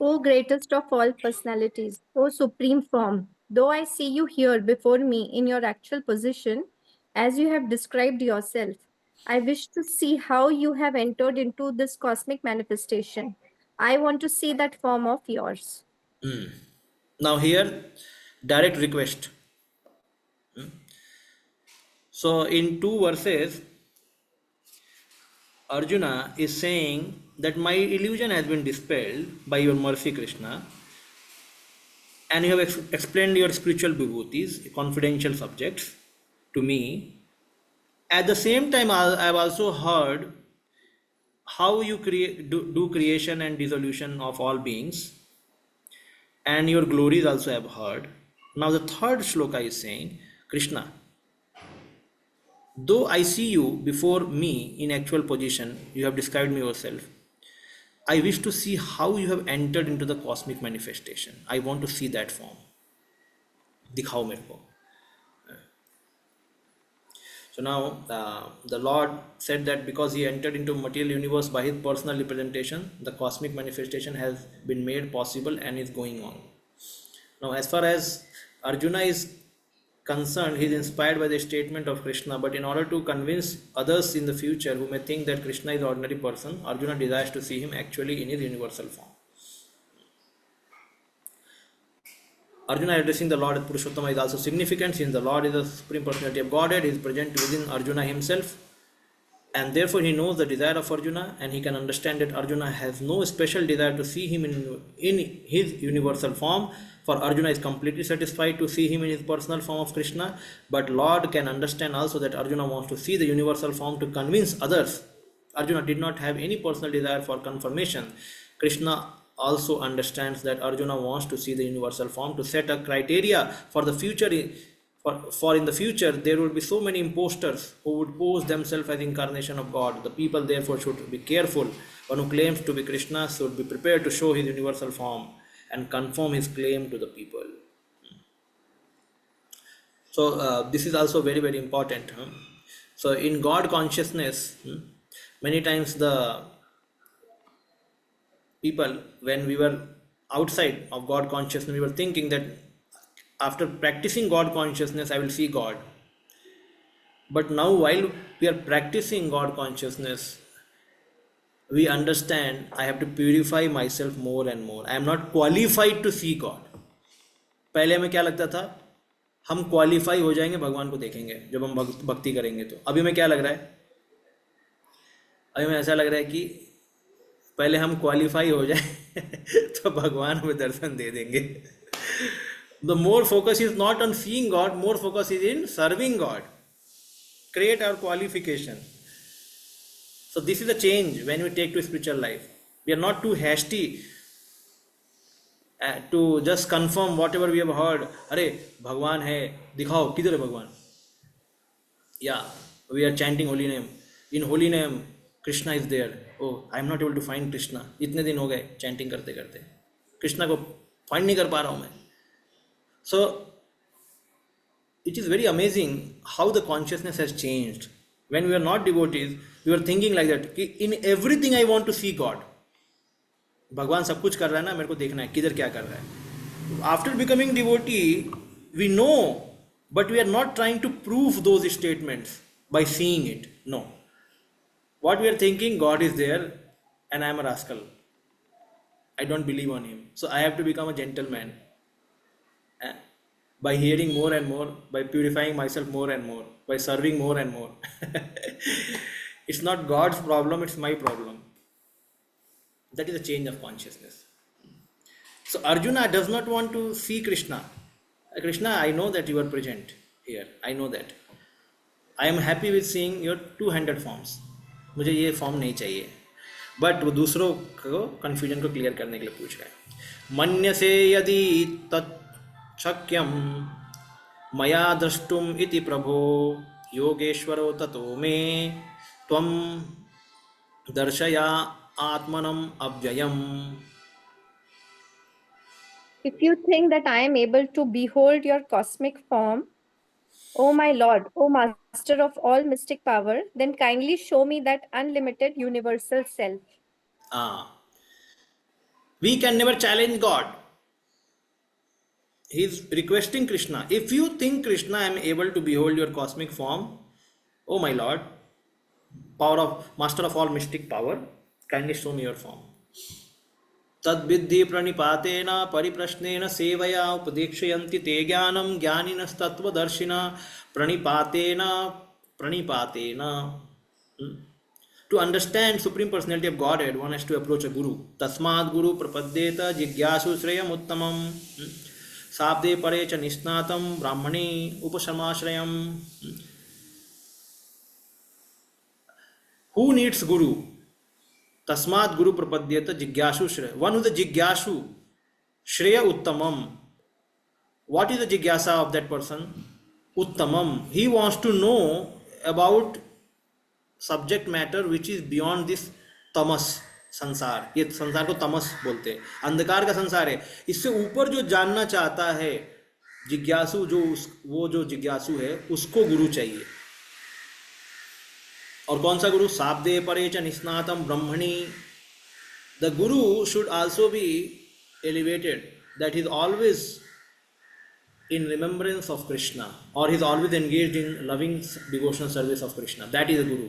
O greatest of all personalities, O supreme form, though I see you here before me in your actual position, as you have described yourself, I wish to see how you have entered into this cosmic manifestation. I want to see that form of yours. Now here, direct request. So in two verses, Arjuna is saying that my illusion has been dispelled by your mercy, Krishna, and you have explained your spiritual vibhutis, confidential subjects, to me. At the same time, I have also heard how you do creation and dissolution of all beings, and your glories also I have heard. Now the third shloka is saying, Krishna, though I see you before me in actual position, you have described me yourself. I wish to see how you have entered into the cosmic manifestation. I want to see that form. दिखाओ मेरे को. So now the Lord said that because he entered into material universe by his personal representation, the cosmic manifestation has been made possible and is going on. Now as far as Arjuna is concerned, he is inspired by the statement of Krishna, but in order to convince others in the future who may think that Krishna is an ordinary person, Arjuna desires to see him actually in his universal form. Arjuna addressing the Lord as Purushottama is also significant, since the Lord is the Supreme Personality of Godhead, he is present within Arjuna himself, and therefore he knows the desire of Arjuna, and he can understand that Arjuna has no special desire to see him in his universal form, for Arjuna is completely satisfied to see him in his personal form of Krishna, but Lord can understand also that Arjuna wants to see the universal form to convince others. Arjuna did not have any personal desire for confirmation. Krishna also understands that Arjuna wants to see the universal form to set a criteria for the future. For in the future there will be so many impostors who would pose themselves as incarnation of God. The people therefore should be careful. One who claims to be Krishna should be prepared to show his universal form and confirm his claim to the people. So this is also very, very important. So in God consciousness, many times the people, when we were outside of God consciousness, we were thinking that after practicing God consciousness, I will see God. But now, while we are practicing God consciousness, we understand I have to purify myself more and more. I am not qualified to see God. पहले हमें क्या लगता था, हम qualify हो जाएंगे, भगवान को देखेंगे जब हम भक्ति करेंगे। तो अभी हमें क्या लग रहा है, अभी हमें ऐसा लग रहा है कि पहले हम क्वालिफाई हो जाए तो भगवान हमें दर्शन दे देंगे। The more focus is not on seeing God, more focus is in serving God. Create our qualification. So this is a change when we take to spiritual life. We are not too hasty to just confirm whatever we have heard. अरे भगवान है, दिखाओ किधर है भगवान. Yeah, we are chanting holy name. In holy name, Krishna is there. Oh, I am not able to find Krishna. इतने दिन हो गए chanting करते करते, कृष्णा को find नहीं कर पा रहा हूँ मैं. So it is very amazing how the consciousness has changed. When we are not devotees, we were thinking like that, in everything I want to see God. भगवान सब कुछ कर रहा है ना, मेरे को देखना है किधर क्या कर रहा है. After becoming devotee, we know, but we are not trying to prove those statements by seeing it. No. What we are thinking, God is there and I am a rascal. I don't believe on him. So I have to become a gentleman. By hearing more and more, by purifying myself more and more, by serving more and more. It's not God's problem, it's my problem. That is a change of consciousness. So Arjuna does not want to see Krishna. Krishna, I know that you are present here. I know that. I am happy with seeing your two-handed forms. मुझे ये form नहीं चाहिए. But वो दूसरों को confusion को clear करने के लिए पूछ रहे हैं। मन्यसे यदि तच्छक्यम मया द्रष्टुम इति प्रभो योगेश्वरो ततो मे त्वं दर्शया आत्मनम अव्ययम। If you think that I am able to behold your cosmic form, O my Lord, O Master of all mystic power, then kindly show me that unlimited universal self. Ah, we can never challenge God. He is requesting Krishna. If you think Krishna, I am able to behold your cosmic form, O my Lord, power of master of all mystic power, kindly show me your form. तद्विद्धि प्रणिपातेन परिप्रश्नेन सेवया उपदेक्षयन्ति ते ज्ञानं ज्ञानिनस्तत्त्वदर्शिना प्रणिपातेन प्रणिपातेन. To understand Supreme Personality of Godhead, one has to approach a guru. Tasmad guru prapadyeta jigyasu shreyam uttamam. Sabde pare cha nisnatam brahmani upashamashrayam. Who needs guru? Tasmad guru prapadyeta jigyasu shreya. One who is a jigyasu. Shreya uttamam. What is the jigyasa of that person? Uttamam. He wants to know about subject matter which is beyond this तमस संसार. ये संसार को तमस बोलते हैं, अंधकार का संसार है. इससे ऊपर जो जानना चाहता है जिज्ञासु, वो जो जिज्ञासु है उसको गुरु चाहिए. और कौन सा गुरु? शाब्दे परे च निस्नातम ब्रह्मणि. The Guru should also be elevated, that is always in remembrance of Krishna, or he is always engaged in loving devotional service of Krishna. That is a guru,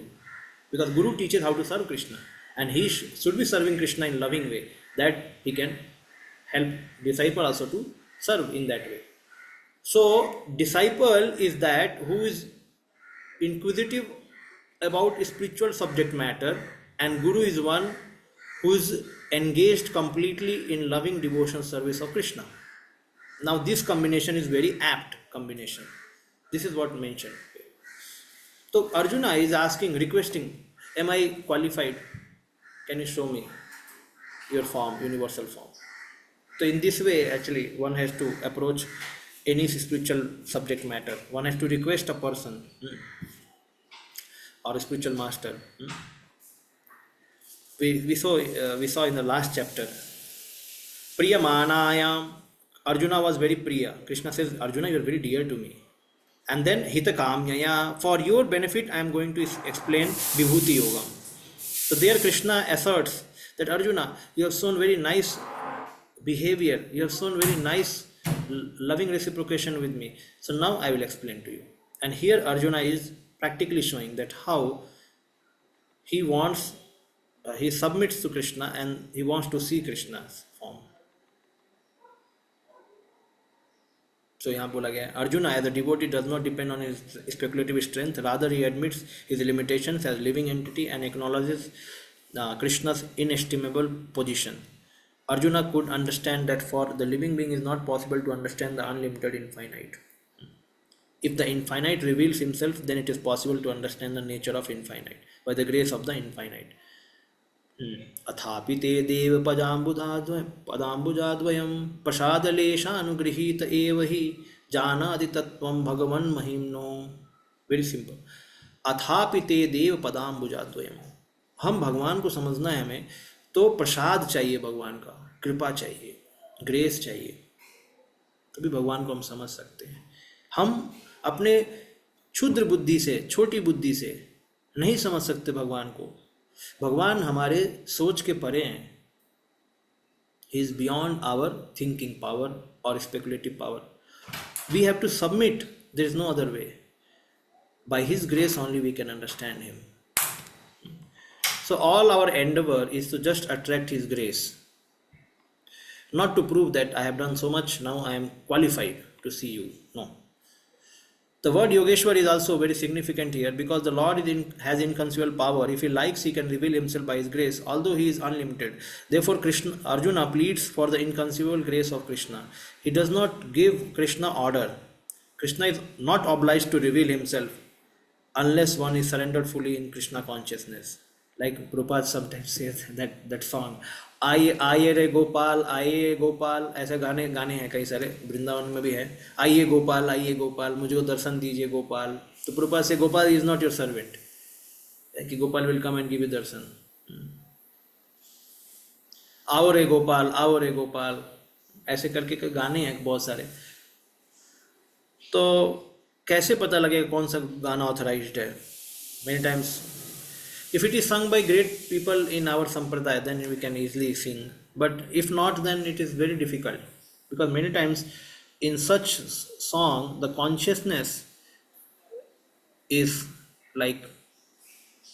because guru teaches how to serve Krishna, and he should be serving Krishna in loving way, that he can help disciple also to serve in that way. So disciple is that who is inquisitive about spiritual subject matter, and guru is one who is engaged completely in loving devotional service of Krishna. Now this combination is very apt combination. This is what mentioned. So Arjuna is asking, requesting, am I qualified? Can you show me your form, universal form? So in this way, actually, one has to approach any spiritual subject matter. One has to request a person or a spiritual master. We saw in the last chapter, Priyamanayam. Arjuna was very priya. Krishna says, Arjuna, you are very dear to me. And then Hitakamyaya, for your benefit I am going to explain Vibhuti Yogam. So there Krishna asserts that Arjuna, you have shown very nice behavior, you have shown very nice loving reciprocation with me. So now I will explain to you. And here Arjuna is practically showing that how he wants, he submits to Krishna and he wants to see Krishna's form. So यहाँ बोला गया, Arjuna as a devotee does not depend on his speculative strength, rather he admits his limitations as living entity and acknowledges Krishna's inestimable position. Arjuna could understand that for the living being is not possible to understand the unlimited infinite. If the infinite reveals himself, then it is possible to understand the nature of infinite by the grace of the infinite. अथापि ते देव पदाम्बुजाद्वयं प्रसादलेशानुगृहीत एव हि जानाति तत्त्वं भगवन् महिम्नो. Very simple. अथापि ते देव पदाम्बुजाद्वयं, हम भगवान को समझना है हमें, तो प्रसाद चाहिए, भगवान का कृपा चाहिए, ग्रेस चाहिए, तभी भगवान को हम समझ सकते हैं. हम अपने क्षुद्र बुद्धि से, छोटी बुद्धि से नहीं समझ सकते भगवान को. भगवान हमारे सोच के परे हैं. He is beyond our thinking power or speculative power. We have to submit. There is no other way. By His grace only we can understand Him. So all our endeavor is to just attract His grace, not to prove that I have done so much, now I am qualified to see you. No. The word Yogeshwar is also very significant here, because the Lord has inconceivable power. If He likes, He can reveal Himself by His grace, although He is unlimited. Therefore, Arjuna pleads for the inconceivable grace of Krishna. He does not give Krishna order. Krishna is not obliged to reveal Himself unless one is surrendered fully in Krishna consciousness. Like Prabhupada sometimes says that song, आइए रे गोपाल आइए गोपाल, ऐसे गाने गाने हैं कई सारे, वृंदावन में भी है, आइए गोपाल मुझको दर्शन दीजिए गोपाल. तो प्रभुपाद से Gopal is not your servant, कि Gopal will come and give you darshan. आओ रे गोपाल, ऐसे करके गाने हैं बहुत सारे. तो कैसे पता लगेगा कौन सा गाना ऑथराइज्ड है? Many times if it is sung by great people in our sampradaya, then we can easily sing, but if not, then it is very difficult, because many times in such song the consciousness is like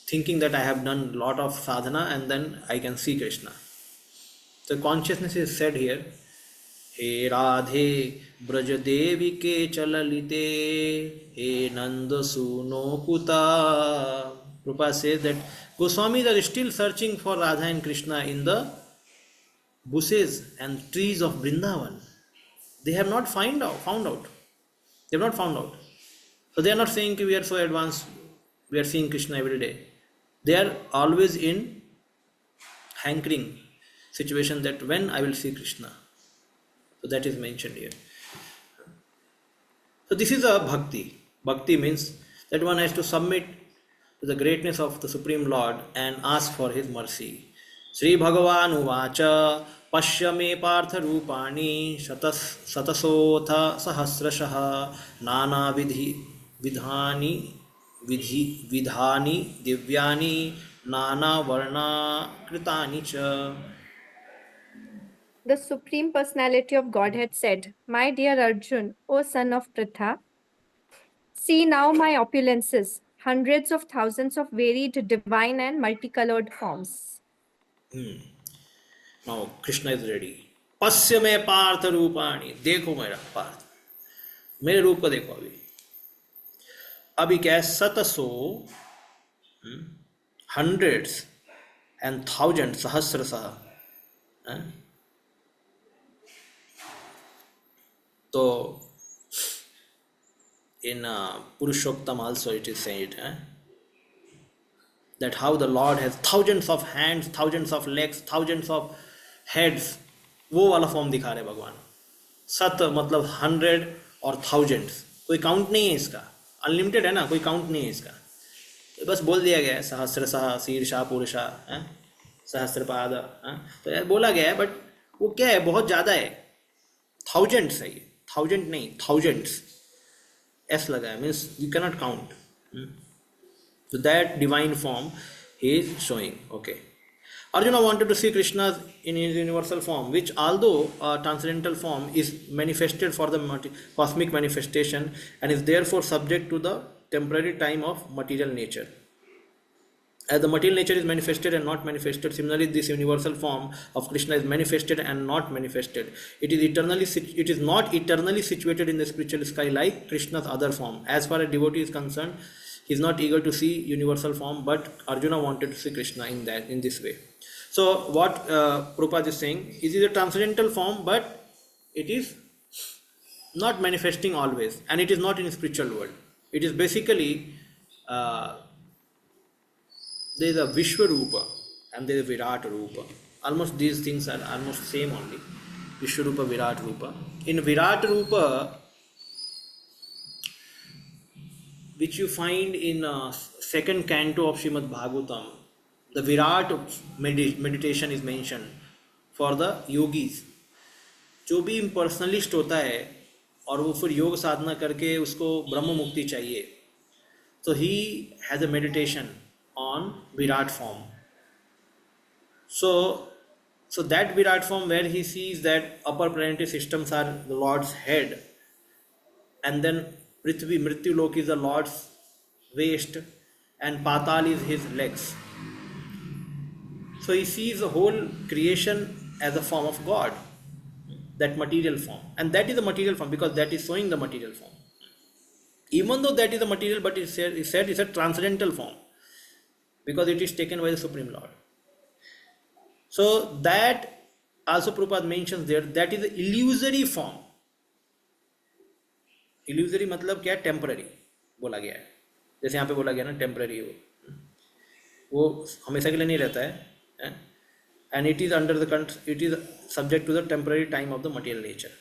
thinking that I have done lot of sadhana and then I can see Krishna. So consciousness is said here, हे राधे ब्रज देवी के चललिते, हे नंद सुनो कुता. Prabhupada says that Goswamis are still searching for Radha and Krishna in the bushes and trees of Vrindavan. They have not found out. They have not found out. So they are not saying we are so advanced, we are seeing Krishna every day. They are always in hankering situation that when I will see Krishna. So that is mentioned here. So this is a bhakti. Bhakti means that one has to submit to the greatness of the Supreme Lord and ask for His mercy. Sri Bhagavan Uvacha Pashya me Partha Rupani Satasotha Sahasrashah Nana Vidhani Divyani Nana Varna Kritani Cha. The Supreme Personality of Godhead said, "My dear Arjun, O son of Pritha, see now my opulences, hundreds of thousands of varied, divine, and multicolored forms." Now Krishna is ready. पश्य में पार्थ रूपाणी, देखो मेरा पार्थ, मेरे रूप को देखो. अभी क्या है? सतसो, हंड्रेड्स एंड थाउजेंड, सहस्रशः. तो in Purushottam also it is said that how the Lord has thousands of hands, thousands of legs, thousands of heads. वो वाला फॉर्म दिखा रहे भगवान. सत मतलब 100 और thousands, कोई काउंट नहीं है इसका, अनलिमिटेड है ना, कोई काउंट नहीं है इसका. तो बस बोल दिया गया है सहस्रशः शीर्षा पुरुषा, सहस्रपाद, तो यार बोला गया है, बट वो क्या है, बहुत ज़्यादा है. थाउजेंड्स है ये, थाउजेंड नहीं, थाउजेंड्स S लगा है, means you cannot count. So that divine form he is showing. Okay. Arjuna wanted to see Krishna in his universal form, which although a transcendental form is manifested for the cosmic manifestation and is therefore subject to the temporary time of material nature. As the material nature is manifested and not manifested, similarly this universal form of Krishna is manifested and not manifested. It is not eternally situated in the spiritual sky like Krishna's other form. As far as devotee is concerned, he is not eager to see universal form, but Arjuna wanted to see Krishna in this way. So what Prabhupada is saying is a transcendental form, but it is not manifesting always, and it is not in spiritual world. It is basically there is a Vishwarupa and there is a Virat Rupa. Almost these things are almost same only. Vishwarupa, Virat Rupa. In Virat Rupa, which you find in second canto of Srimad Bhagavatam, the Virat meditation is mentioned for the yogis. जो भी impersonalist होता है और वो फिर योग साधना करके उसको ब्रह्म मुक्ति चाहिए, so he has a meditation on Virat form. So that Virat form where he sees that upper planetary systems are the Lord's head, and then Prithvi, Mrityulok is the Lord's waist, and Patal is his legs. So he sees the whole creation as a form of God, that material form, and that is the material form because that is showing the material form. Even though that is the material, but it said it's a transcendental form because it is taken by the Supreme Lord. So that also Prabhupada mentions there, that is the illusory form. Illusory मतलब क्या? Temporary बोला गया है, जैसे यहाँ पे बोला गया ना टेम्पररी वो हमेशा के लिए नहीं रहता है, and it is under the it is subject to the temporary time of the material nature.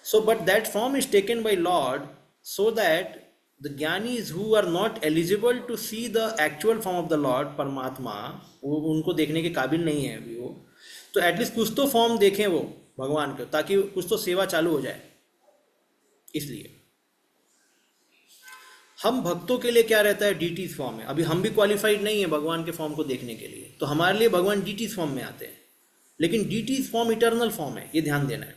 So, but that form is taken by Lord so that the jnanis who are not eligible to see the actual form of the Lord, परमात्मा, वो उनको देखने के काबिल नहीं है अभी वो, तो एटलीस्ट कुछ तो फॉर्म देखें वो भगवान को, ताकि कुछ तो सेवा चालू हो जाए. इसलिए हम भक्तों के लिए क्या रहता है, डीटीज फॉर्म है. अभी हम भी क्वालिफाइड नहीं है भगवान के फॉर्म को देखने के लिए, तो हमारे लिए भगवान डीटीज फॉर्म में आते हैं. लेकिन डीटीज फॉर्म इटर्नल फॉर्म है, ये ध्यान देना है.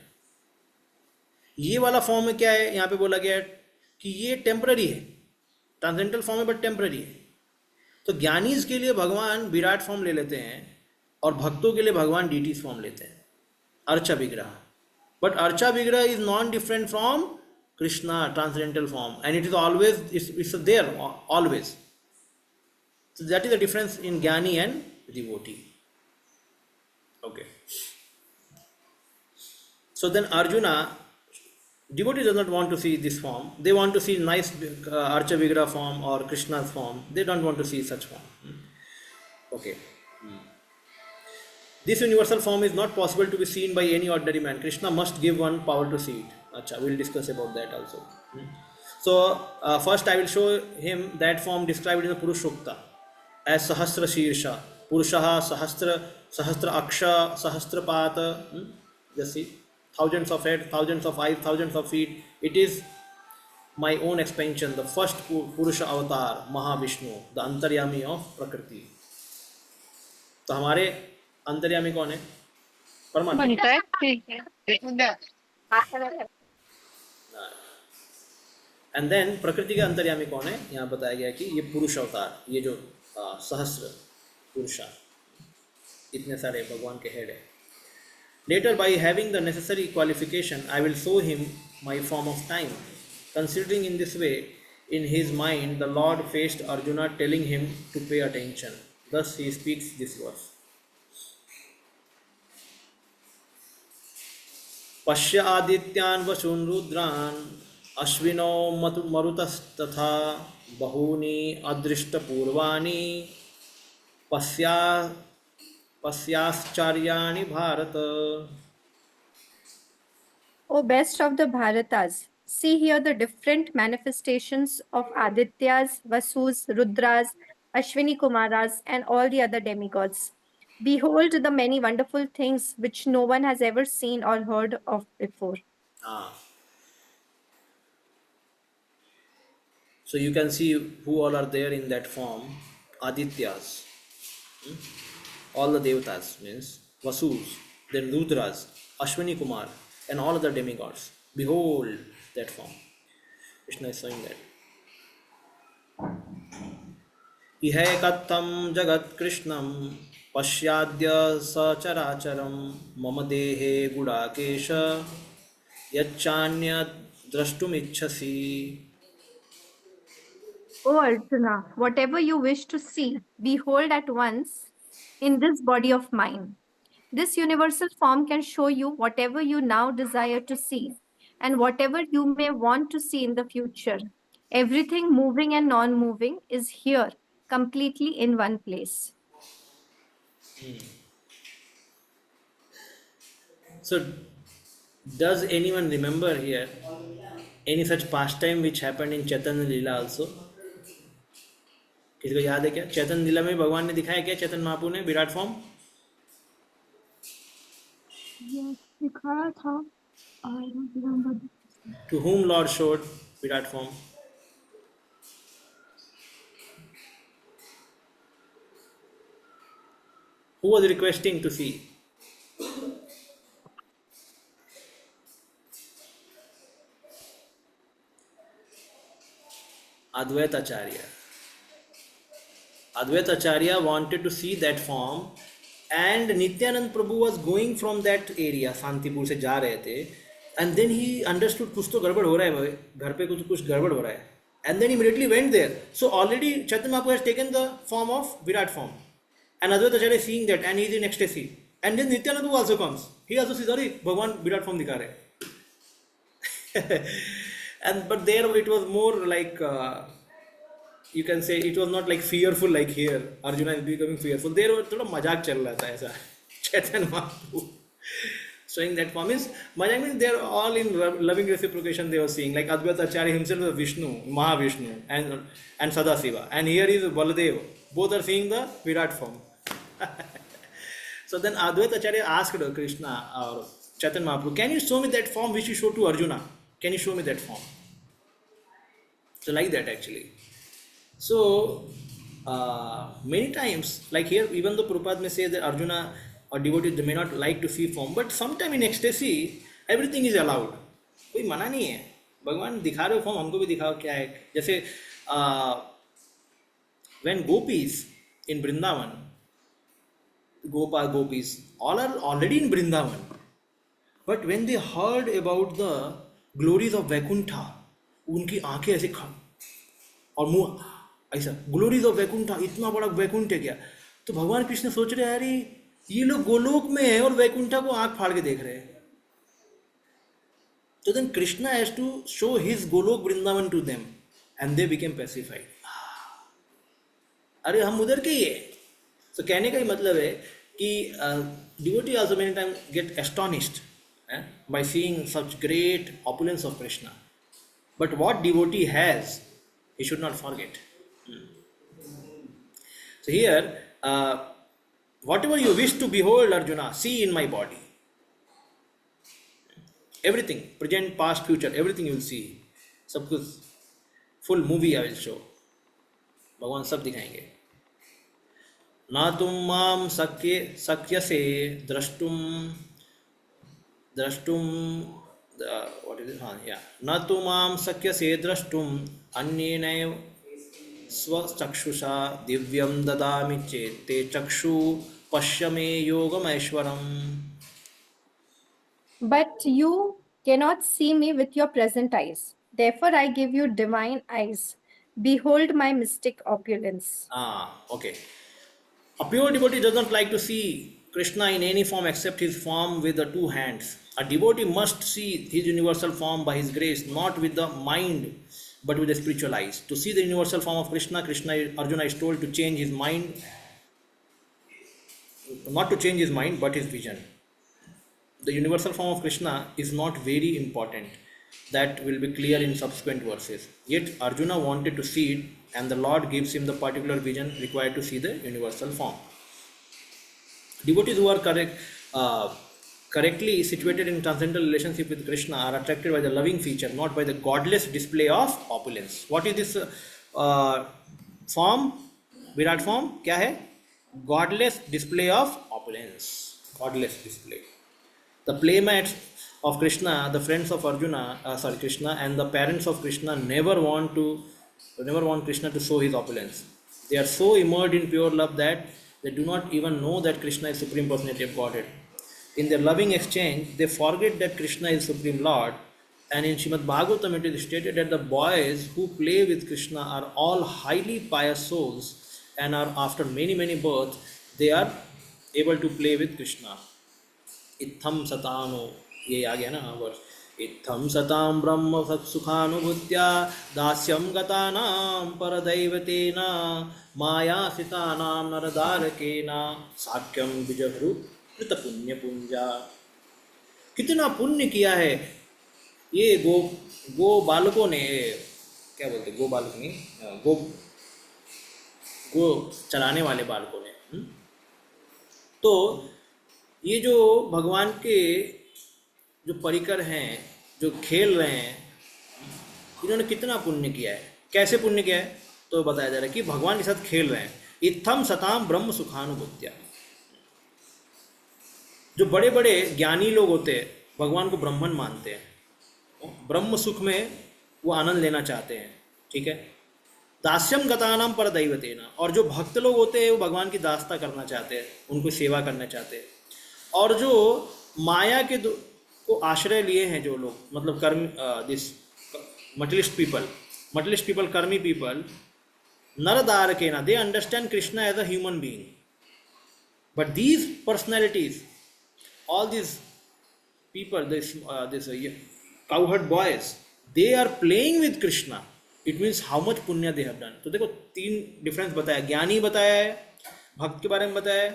ये वाला फॉर्म में क्या है, यहाँ पे बोला गया है कि ये टेम्पररी है, ट्रांसेंडेंटल फॉर्म है बट टेम्पररी है. तो ज्ञानीज के लिए भगवान विराट फॉर्म ले लेते हैं और भक्तों के लिए भगवान डीटीज फॉर्म लेते हैं, अर्चा विग्रह. But archa vigraha is non different from Krishna transcendental form, and it is always it's there always. So that is the difference in Jnani and devotee. Okay. So then Arjuna, devotee does not want to see this form. They want to see nice Archa Vigraha form or Krishna's form. They don't want to see such form. Okay. This universal form is not possible to be seen by any ordinary man. Krishna must give one power to see it. Acha, we will discuss about that also. So first I will show him that form described in the Purushokta as Sahasra Shirsha, Purushaha, Sahasra Aksha, Sahasrapata. Just see, thousands of head, thousands of eyes, thousands of feet. It is my own expansion, the first Purusha avatar, Mahavishnu, the Antaryami of Prakriti. तो हमारे अंतर्यामी कौन है? परमात्मा. And then प्रकृति के अंतर्यामी कौन है? यहाँ बताया गया कि ये पुरुष अवतार, ये जो सहस्र पुरुषा, इतने सारे भगवान के हेड है. Later by having the necessary qualification I will show him my form of time. Considering in this way, in his mind the Lord faced Arjuna, telling him to pay attention. Thus he speaks this verse. पश्य आदित्यान् वसून् रुद्रान् अश्विनो मरुतस्तथा बहूनि अदृष्टपूर्वाणि पश्याश्चर्याणि Bharat. O best of the Bharatas, see here the different manifestations of Adityas, Vasus, Rudras, Ashwini Kumaras, and all the other demigods. Behold the many wonderful things which no one has ever seen or heard of before. So you can see who all are there in that form. Adityas, all the devatas, means Vasus, then Rudras, Ashwini Kumar, and all other demigods. Behold that form. Krishna is saying that. Ihekatam jagat krishnam pashyadya sacharacharam mama dehe gudakesha yachanya drashtum ichhasi. O Arjuna, whatever you wish to see, behold at once in this body of mine. This universal form can show you whatever you now desire to see and whatever you may want to see in the future. Everything moving and non-moving is here, completely in one place. So, does anyone remember here any such pastime which happened in Chaitanya Leela also? किसी को याद है क्या? चैतन्य लीला में भगवान ने दिखाया क्या चैतन्य महाप्रभु ने विराट फॉर्म? दिखाया था. To whom Lord showed Virat form? Who was requesting to see? Advaita Acharya. Advaita Acharya wanted to see that form, and Nityanand Prabhu was going from that area, Shantipur से जा रहे थे, and then he understood कुछ तो गड़बड़ हो रहा है भाई, घर पे कुछ गड़बड़ हो रहा है, and then immediately went there. So already Chaitanya Mahaprabhu has taken the form of Virat form, and Advaita Acharya is seeing that, and he is in ecstasy. And then Nityanand Prabhu also comes. He also sees, अरे भगवान Virat form दिखा रहे. And but there it was more like you can say it was not like fearful like here. Arjuna is becoming fearful. There was थोड़ा मजाक चल रहा था ऐसा. Chaitanya Mahaprabhu showing that form is मजाक means they are all in loving reciprocation. They were seeing like Advaita Acharya himself was Vishnu, Mahavishnu, and Sadasiva, and here is Baladev. Both are seeing the Virat form. So then Advaita Acharya asked Krishna or Chaitanya Mahaprabhu, can you show me that form which you showed to Arjuna? Can you show me that form? So like that actually. So many times, like here, even though Prabhupada may say that Arjuna or devotee they may not like to see form, but sometime in ecstasy, everything is allowed. कोई मना नहीं है. भगवान दिखा रहे हो form हमको भी दिखाओ क्या है. जैसे when gopis in Vrindavan, Gopal gopis, all are already in Vrindavan. But when they heard about the glories of Vaikuntha, उनकी आंखें ऐसे खा और मुंह ऐसा ग्लोरीज ऑफ वैकुंठा, इतना बड़ा वैकुंठ है क्या. तो भगवान कृष्ण सोच रहे हैं अरे ये लोग गोलोक में है और वैकुंठा को आंख फाड़ के देख रहे हैं. तो then Krishna has to show his Goloka Vrindavan to them and they became pacified. अरे हम उधर के ही है. तो कहने का ही मतलब है कि devotee also many time get astonished by seeing such great opulence of Krishna. But what devotee has, he should not forget. So here, whatever you wish to behold, Arjuna, see in my body. Everything, present, past, future, everything you will see. सब कुछ full movie I will show. भगवान सब दिखाएंगे. ना तुम माम शक्य से द्रष्टुम what is it? Yeah. न तो माम शक्य से द्रष्टुम अन्येनैव स्वचक्षुषा दिव्यम ददामि चेत् ते चक्षु पश्य मे योगमैश्वरम्. But you cannot see me with your present eyes. Therefore, I give you divine eyes. Behold my mystic opulence. Okay. A pure devotee does not like to see Krishna in any form except his form with the two hands. A devotee must see his universal form by his grace, not with the mind but with the spiritual eyes. To see the universal form of Krishna, Arjuna is told to change his mind, not to change his mind but his vision. The universal form of Krishna is not very important. That will be clear in subsequent verses. Yet Arjuna wanted to see it, and the Lord gives him the particular vision required to see the universal form. Devotees who are correctly situated in transcendental relationship with Krishna are attracted by the loving feature, not by the godless display of opulence. What is this form? Virat form? क्या है? Godless display of opulence. Godless display. The playmates of Krishna, the friends of Krishna, and the parents of Krishna never want Krishna to show his opulence. They are so immersed in pure love that they do not even know that Krishna is Supreme Personality of Godhead. In their loving exchange, they forget that Krishna is Supreme Lord, and in Srimad Bhagavatam it is stated that the boys who play with Krishna are all highly pious souls, and are after many births, they are able to play with Krishna. Itham satano, ये आ गया ना वर्ष. इत्थम सताम ब्रह्म सुखानुभूत्या दास्यम गतानाम परदैवतेन मायासितानाम नरदारकेन साक्यम विजहृत पुण्य पुंजा. कितना पुण्य किया है ये गो बालकों ने, क्या बोलते गो बालक नहीं, गो चलाने वाले बालकों ने. तो ये जो भगवान के जो परिकर हैं, जो खेल रहे हैं, इन्होंने कितना पुण्य किया है. कैसे पुण्य किया है तो बताया जा रहा है कि भगवान के साथ खेल रहे हैं. इत्थम सताम ब्रह्म सुखानुभूत्या. जो बड़े बड़े ज्ञानी लोग होते हैं भगवान को ब्रह्मन मानते हैं, ब्रह्म सुख में वो आनंद लेना चाहते हैं. ठीक है. दास्यम गतानाम पर दैवतेन. और जो भक्त लोग होते हैं वो भगवान की दासता करना चाहते हैं, उनको सेवा करना चाहते हैं. और जो माया के को आश्रय लिए हैं जो लोग, मतलब कर्म, this materialist people, karmi people, naradarkena, they understand Krishna as a human being. But these personalities, all these people, this cowherd boys, they are playing with Krishna. It means how much पुण्य they have done. तो देखो तीन difference बताया, ज्ञानी बताया है, भक्त के बारे में बताया है।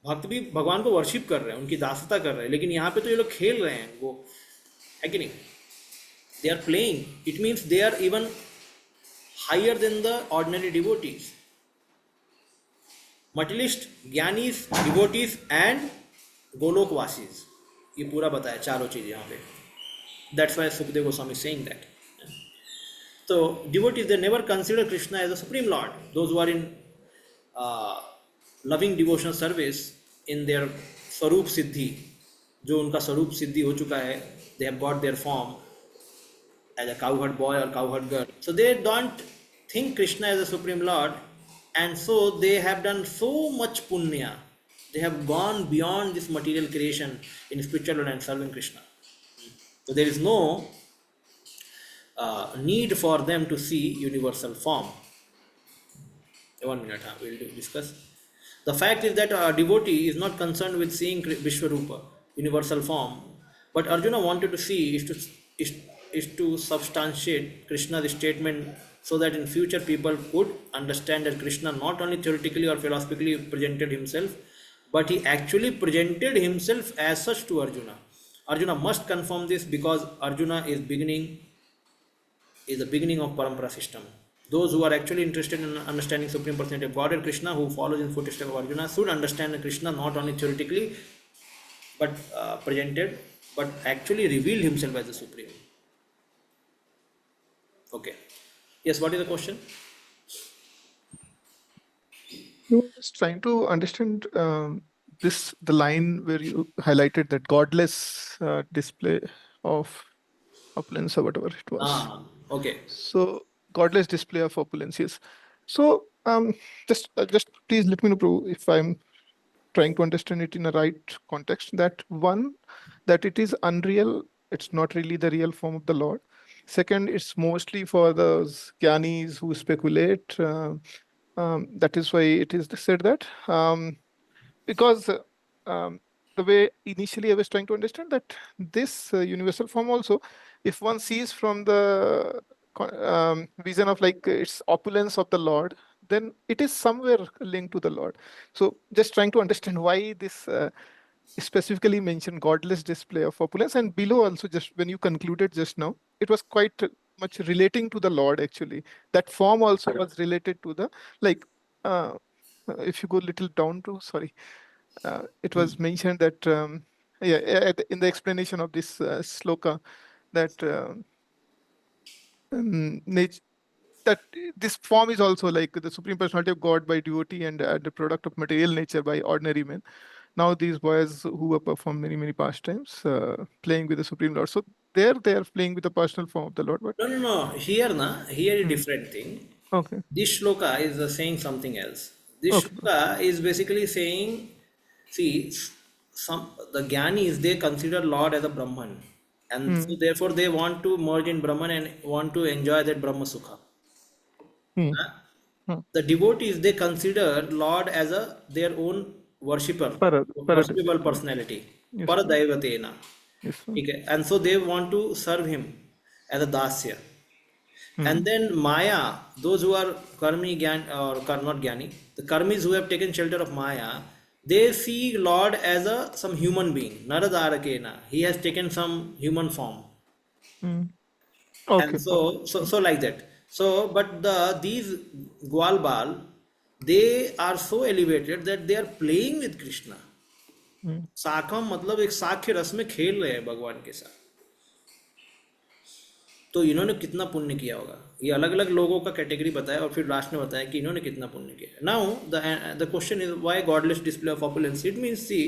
भक्त भी भगवान को वर्शिप कर रहे हैं, उनकी दासता कर रहे हैं, लेकिन यहाँ पे तो ये लोग खेल रहे हैं वो, है कि नहीं? They are playing, it means they are even higher than the ordinary devotees. Materialist, jnanis, devotees and Golokavasis, ये पूरा बताया चारों चीज यहाँ पे। That's why Sukhdev Goswami saying that. तो devotees they never consider Krishna as a supreme lord. Those who are in loving devotional service in their swarup siddhi, जो उनका स्वरूप सिद्धि हो चुका है, they have got their form as a cowherd boy or cowherd girl, so they don't think Krishna as a supreme lord, and so they have done so much punya, they have gone beyond this material creation in spiritual world and serving Krishna. So there is no need for them to see universal form. 1 minute, we'll discuss. The fact is that a devotee is not concerned with seeing Vishwarupa, universal form, but Arjuna wanted to see is to substantiate Krishna's statement so that in future people could understand that Krishna not only theoretically or philosophically presented himself, but he actually presented himself as such to Arjuna. Arjuna must confirm this because Arjuna is the beginning of Parampara system. Those who are actually interested in understanding Supreme Personality of Godhead Krishna, who follows in footsteps of Arjuna, should understand Krishna not only theoretically but presented, but actually revealed himself as the Supreme. Okay. Yes, what is the question? You were just trying to understand the line where you highlighted that godless display of opulence or whatever it was. Okay. So godless display of opulence, yes. So just please let me know, Prabhu, if I'm trying to understand it in a right context. That one, that it is unreal. It's not really the real form of the Lord. Second, it's mostly for those gyanis who speculate. That is why it is said that because the way initially I was trying to understand that this universal form also, if one sees from the vision of like its opulence of the Lord, then it is somewhere linked to the Lord. So just trying to understand why this specifically mentioned godless display of opulence, and below also, just when you concluded just now, it was quite much relating to the Lord actually. That form also was related to the, like if you go little down to, sorry, it was mentioned that in the explanation of this sloka, that that this form is also like the Supreme Personality of God by devotee and the product of material nature by ordinary men. Now these boys who have performed many pastimes playing with the Supreme Lord. So there they are playing with the personal form of the Lord. But No. Here is different thing. okay. This shloka is saying something else. This Okay. shloka is basically saying, see, the Gyanis, they consider Lord as a Brahman, and so therefore they want to merge in Brahman and want to enjoy that Brahma Sukha. Hmm. Huh? Hmm. The devotees, they consider Lord as their own worshipper, Paradise. worshipable personality, Yes. Paradaivatena. Yes. Sir. Okay, and so they want to serve him as a dasya. And then Maya, those who are karmi gyan or not gyani, the karmis who have taken shelter of Maya, they see Lord as some human being, Naradarakena. He has taken some human form, Okay. and so like that. So, but these Gwalbal, they are so elevated that they are playing with Krishna. साखम मतलब एक साख्य रस में खेल रहे हैं भगवान के साथ। तो इन्होंने कितना पुण्य किया होगा, ये अलग अलग लोगों का कैटेगरी बताया और फिर लास्ट में बताया कि इन्होंने कितना पुण्य किया। Now the question is why godless display of opulence? It means see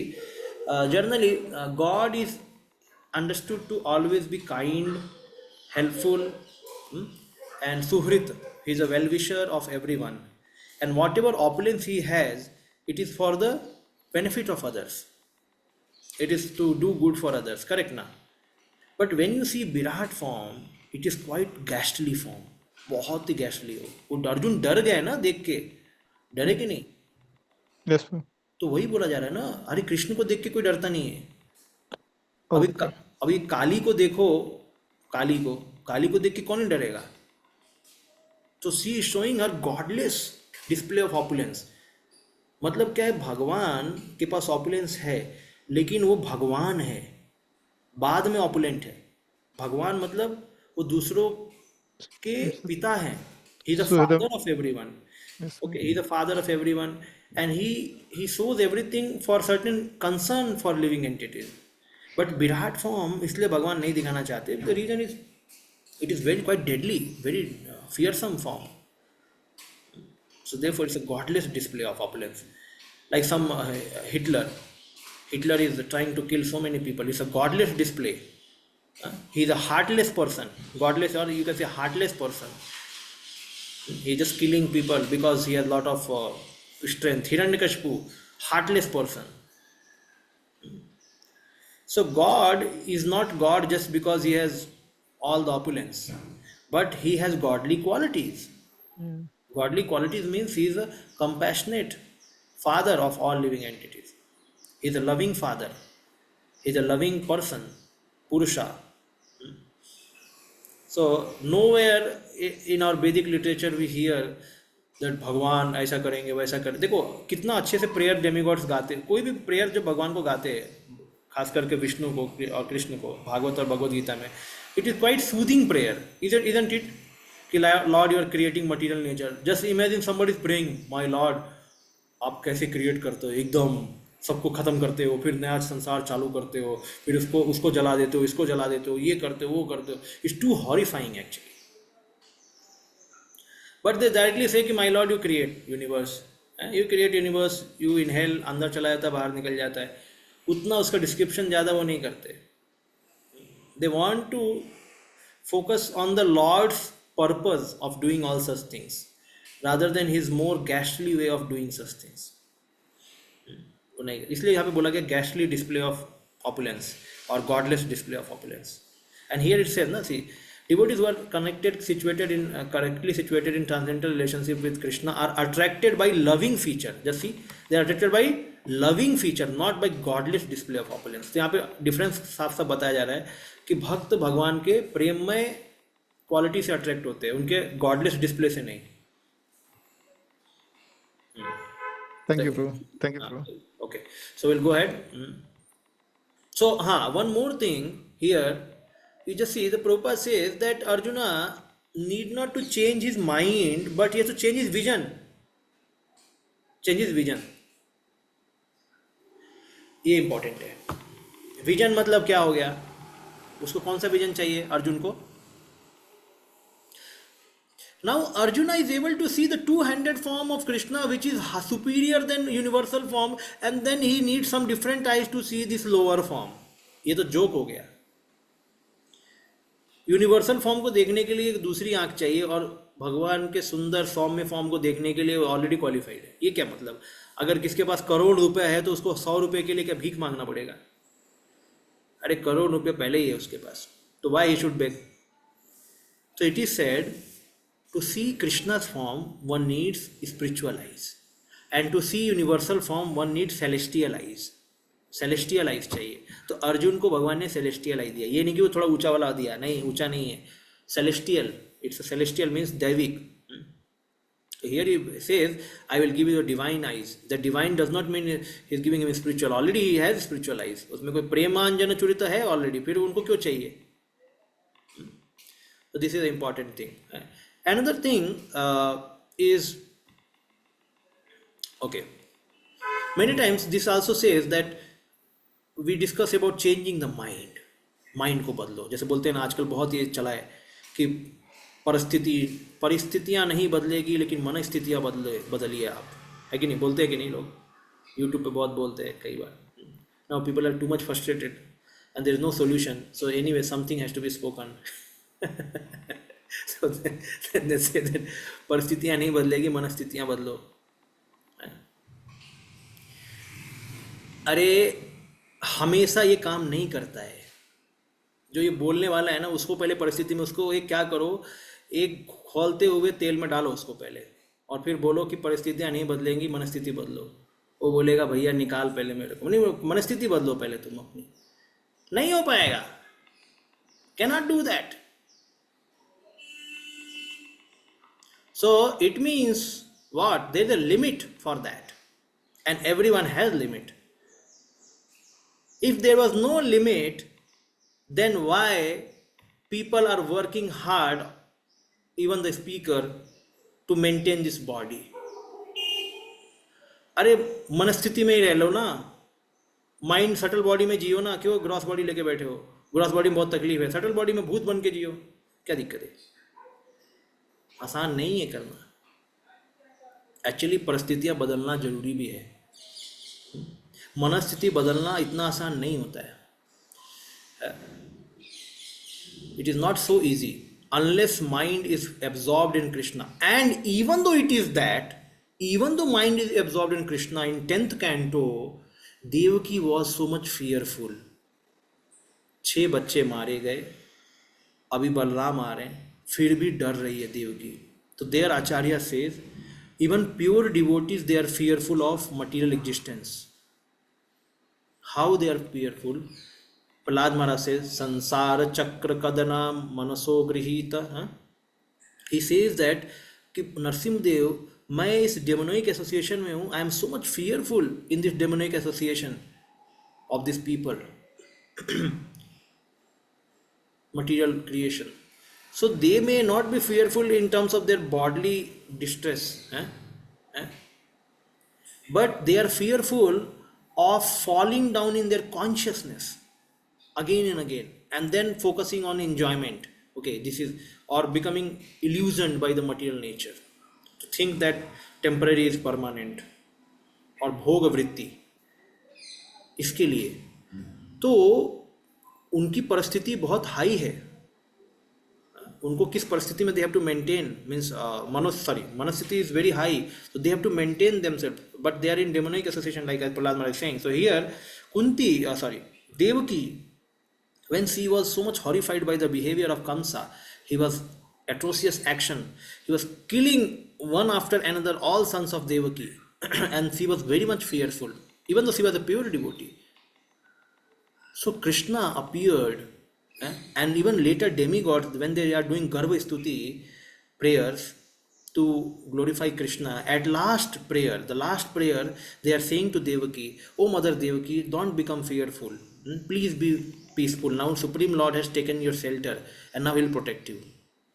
generally God is understood to always be kind, helpful, and suhrit. He is a well-wisher of everyone, and whatever opulence he has, it is for the benefit of others. It is to do good for others, correct na? But when you see Virat form, it is quite ghastly form, बहुत ही ghastly हो। वो अर्जुन डर गए ना देख के, डरे कि नहीं? Yes. Sir. तो वही बोला जा रहा है ना, अरे कृष्ण को देख के कोई डरता नहीं है। Okay. अभी काली को देखो, काली को देख के कौन नहीं डरेगा? So she is showing her godless display of opulence. मतलब क्या है, भगवान के पास ऑपुलेंस है लेकिन वो भगवान है, बाद में ऑपुलेंट है। भगवान मतलब वो दूसरों के Yes, sir. पिता हैं। He is the So the father of everyone. yes, sir. Okay, he is the father of everyone, and he shows everything for certain concern for living entities. But Virat form इसलिए भगवान नहीं दिखाना चाहते, the reason is it is very quite deadly, very fearsome form. So therefore it's a godless display of opulence. Like some Hitler. Hitler is trying to kill so many people. It's a godless display. He is a heartless person. Godless, or you can say heartless person. He is just killing people because he has a lot of strength. Hiranyakashipu, heartless person. So God is not God just because he has all the opulence, but he has godly qualities. Godly qualities means he is a compassionate father of all living entities. He is a loving father. He is a loving person, Purusha. So nowhere in our Vedic literature we hear that भगवान ऐसा करेंगे वैसा करें। देखो कितना अच्छे से prayer demigods गाते हैं। कोई भी प्रेयर जो भगवान को गाते हैं, खास करके विष्णु को और कृष्ण को, भागवत और भगवद गीता में, it is quite soothing prayer, isn't it? कि lord you are creating material nature, just imagine somebody is praying, my lord आप कैसे क्रिएट करते हो, एकदम सबको ख़त्म करते हो, फिर नया संसार चालू करते हो, फिर उसको जला देते हो, इसको जला देते हो, ये करते हो, वो करते हो। It's too horrifying actually. But they directly say कि my Lord you create universe, you create universe, you inhale, अंदर चला जाता है, बाहर निकल जाता है। उतना उसका डिस्क्रिप्शन ज़्यादा वो नहीं करते। They want to focus on the Lord's purpose of doing all such things rather than his more ghastly way of doing such things. नहीं, इसलिए यहाँ पे बोला गया ghastly display of opulence or godless display of opulence. And here it says, na, see, devotees who are correctly situated in transcendental relationship with Krishna are attracted by loving feature. Just see, they are attracted by loving feature, not by godless display of opulence. तो यहाँ पे difference साफ साफ बताया जा रहा है कि भक्त भगवान के प्रेममय क्वालिटी से अट्रैक्ट होते हैं, उनके गॉडलेस डिस्प्ले से नहीं। Thank you, bro. Thank you, bro. Okay, so we'll go ahead. So, one more thing here. You just see the Prabhupada says that Arjuna need not to change his mind, but he has to change his vision. Change his vision. ये important है। Vision मतलब क्या हो गया? उसको कौन सा vision चाहिए अर्जुन को? Now Arjuna is able to see the two-handed form of Krishna, which is superior than universal form, and then he needs some different eyes to see this lower form. ये तो जोक हो गया। Universal form को देखने के लिए एक दूसरी आंख चाहिए, और भगवान के सुंदर सौम्य फॉर्म को देखने के लिए वो ऑलरेडी क्वालिफाइड है। ये क्या मतलब? अगर किसके पास करोड़ रुपए है तो उसको 100 रुपए के लिए क्या भीख मांगना पड़ेगा? अरे करोड़ रुपए पहले ही है उसके पास, तो why he should beg? So it is said, to see Krishna's form, one needs spiritual eyes, and to see universal form, one needs celestial eyes. Celestial eyes चाहिए। तो अर्जुन को भगवान ने celestial eye दिया। ये नहीं कि वो थोड़ा ऊंचा वाला दिया, नहीं, ऊंचा नहीं है, celestial. It's a celestial means दैविक। Here he says, I will give you the divine eyes. The divine does not mean he is giving him spiritual. Already he has spiritual eyes. उसमें कोई प्रेमांजन चुरित है already, फिर उनको क्यों चाहिए? So this is the important thing. Another thing is, okay, many times this also says that we discuss about changing the mind. Mind को बदलो, जैसे बोलते हैं ना आजकल बहुत ये चला है कि परिस्थितियाँ नहीं बदलेगी लेकिन मन स्थितियाँ बदलिए आप, है कि नहीं? बोलते हैं कि नहीं लोग? यूट्यूब पे बहुत बोलते हैं कई बार। Now people are too much frustrated and there is no solution, so anyway something has to be spoken. So then they say that परिस्थितियाँ नहीं बदलेगी, मनस्थितियाँ बदलो। अरे हमेशा ये काम नहीं करता है। जो ये बोलने वाला है ना, उसको पहले परिस्थिति में उसको एक क्या करो, एक खौलते हुए तेल में डालो उसको पहले, और फिर बोलो कि परिस्थितियाँ नहीं बदलेंगी, मनस्थिति बदलो। वो बोलेगा भैया निकाल पहले मेरे को, नहीं, मनस्थिति बदलो पहले तुम अपनी। नहीं हो पाएगा, can not do that. So it means what? There is a limit for that, and everyone has limit. If there was no limit, then why people are working hard, even the speaker, to maintain this body? अरे मनस्थिति में ही रह लो ना, mind subtle body में जियो ना, क्यों gross body लेके बैठे हो? ग्रॉस बॉडी में बहुत तकलीफ है, सटल बॉडी में भूत बन के जियो, क्या दिक्कत है? आसान नहीं है करना। एक्चुअली परिस्थितियां बदलना जरूरी भी है, मनस्थिति बदलना इतना आसान नहीं होता है। It is not so easy unless mind is absorbed in Krishna. And even though it is that, even though mind is absorbed in Krishna, in 10th canto, Devaki was so much fearful. 6 बच्चे मारे गए, अभी बलराम आ रहे हैं, फिर भी डर रही है देवकी। तो there Acharya says, even pure devotees, they are fearful of material existence. How they are fearful? Prahlad महाराज से संसार चक्र कदना मनसो गृहीत। ही सेज दैट कि नरसिंहदेव, मैं इस डेमोनिक एसोसिएशन में हूँ, I am so much fearful in this demonic association of this people, material creation. So they may not be fearful in terms of their bodily distress, but they are fearful of falling down in their consciousness again and again, and then focusing on enjoyment. Okay, this is, or becoming illusioned by the material nature, to think that temporary is permanent, और भोग वृत्ति। इसके लिए तो उनकी परिस्थिति बहुत high है। उनको किस परिस्थिति में they have to maintain, means मनस्थिति is very high, so they have to maintain themselves, but they are in demonic association, like as Prahlad Maharaj is saying. So here Kunti, Devaki, when she was so much horrified by the behavior of Kamsa, he was atrocious action, he was killing one after another all sons of Devaki, and she was very much fearful, even though she was a pure devotee. So Krishna appeared, and even later demigods, when they are doing Garbha Stuti prayers to glorify Krishna, at last prayer, the last prayer, they are saying to Devaki, "O Mother Devaki, don't become fearful. Please be peaceful. Now Supreme Lord has taken your shelter, and now He will protect you."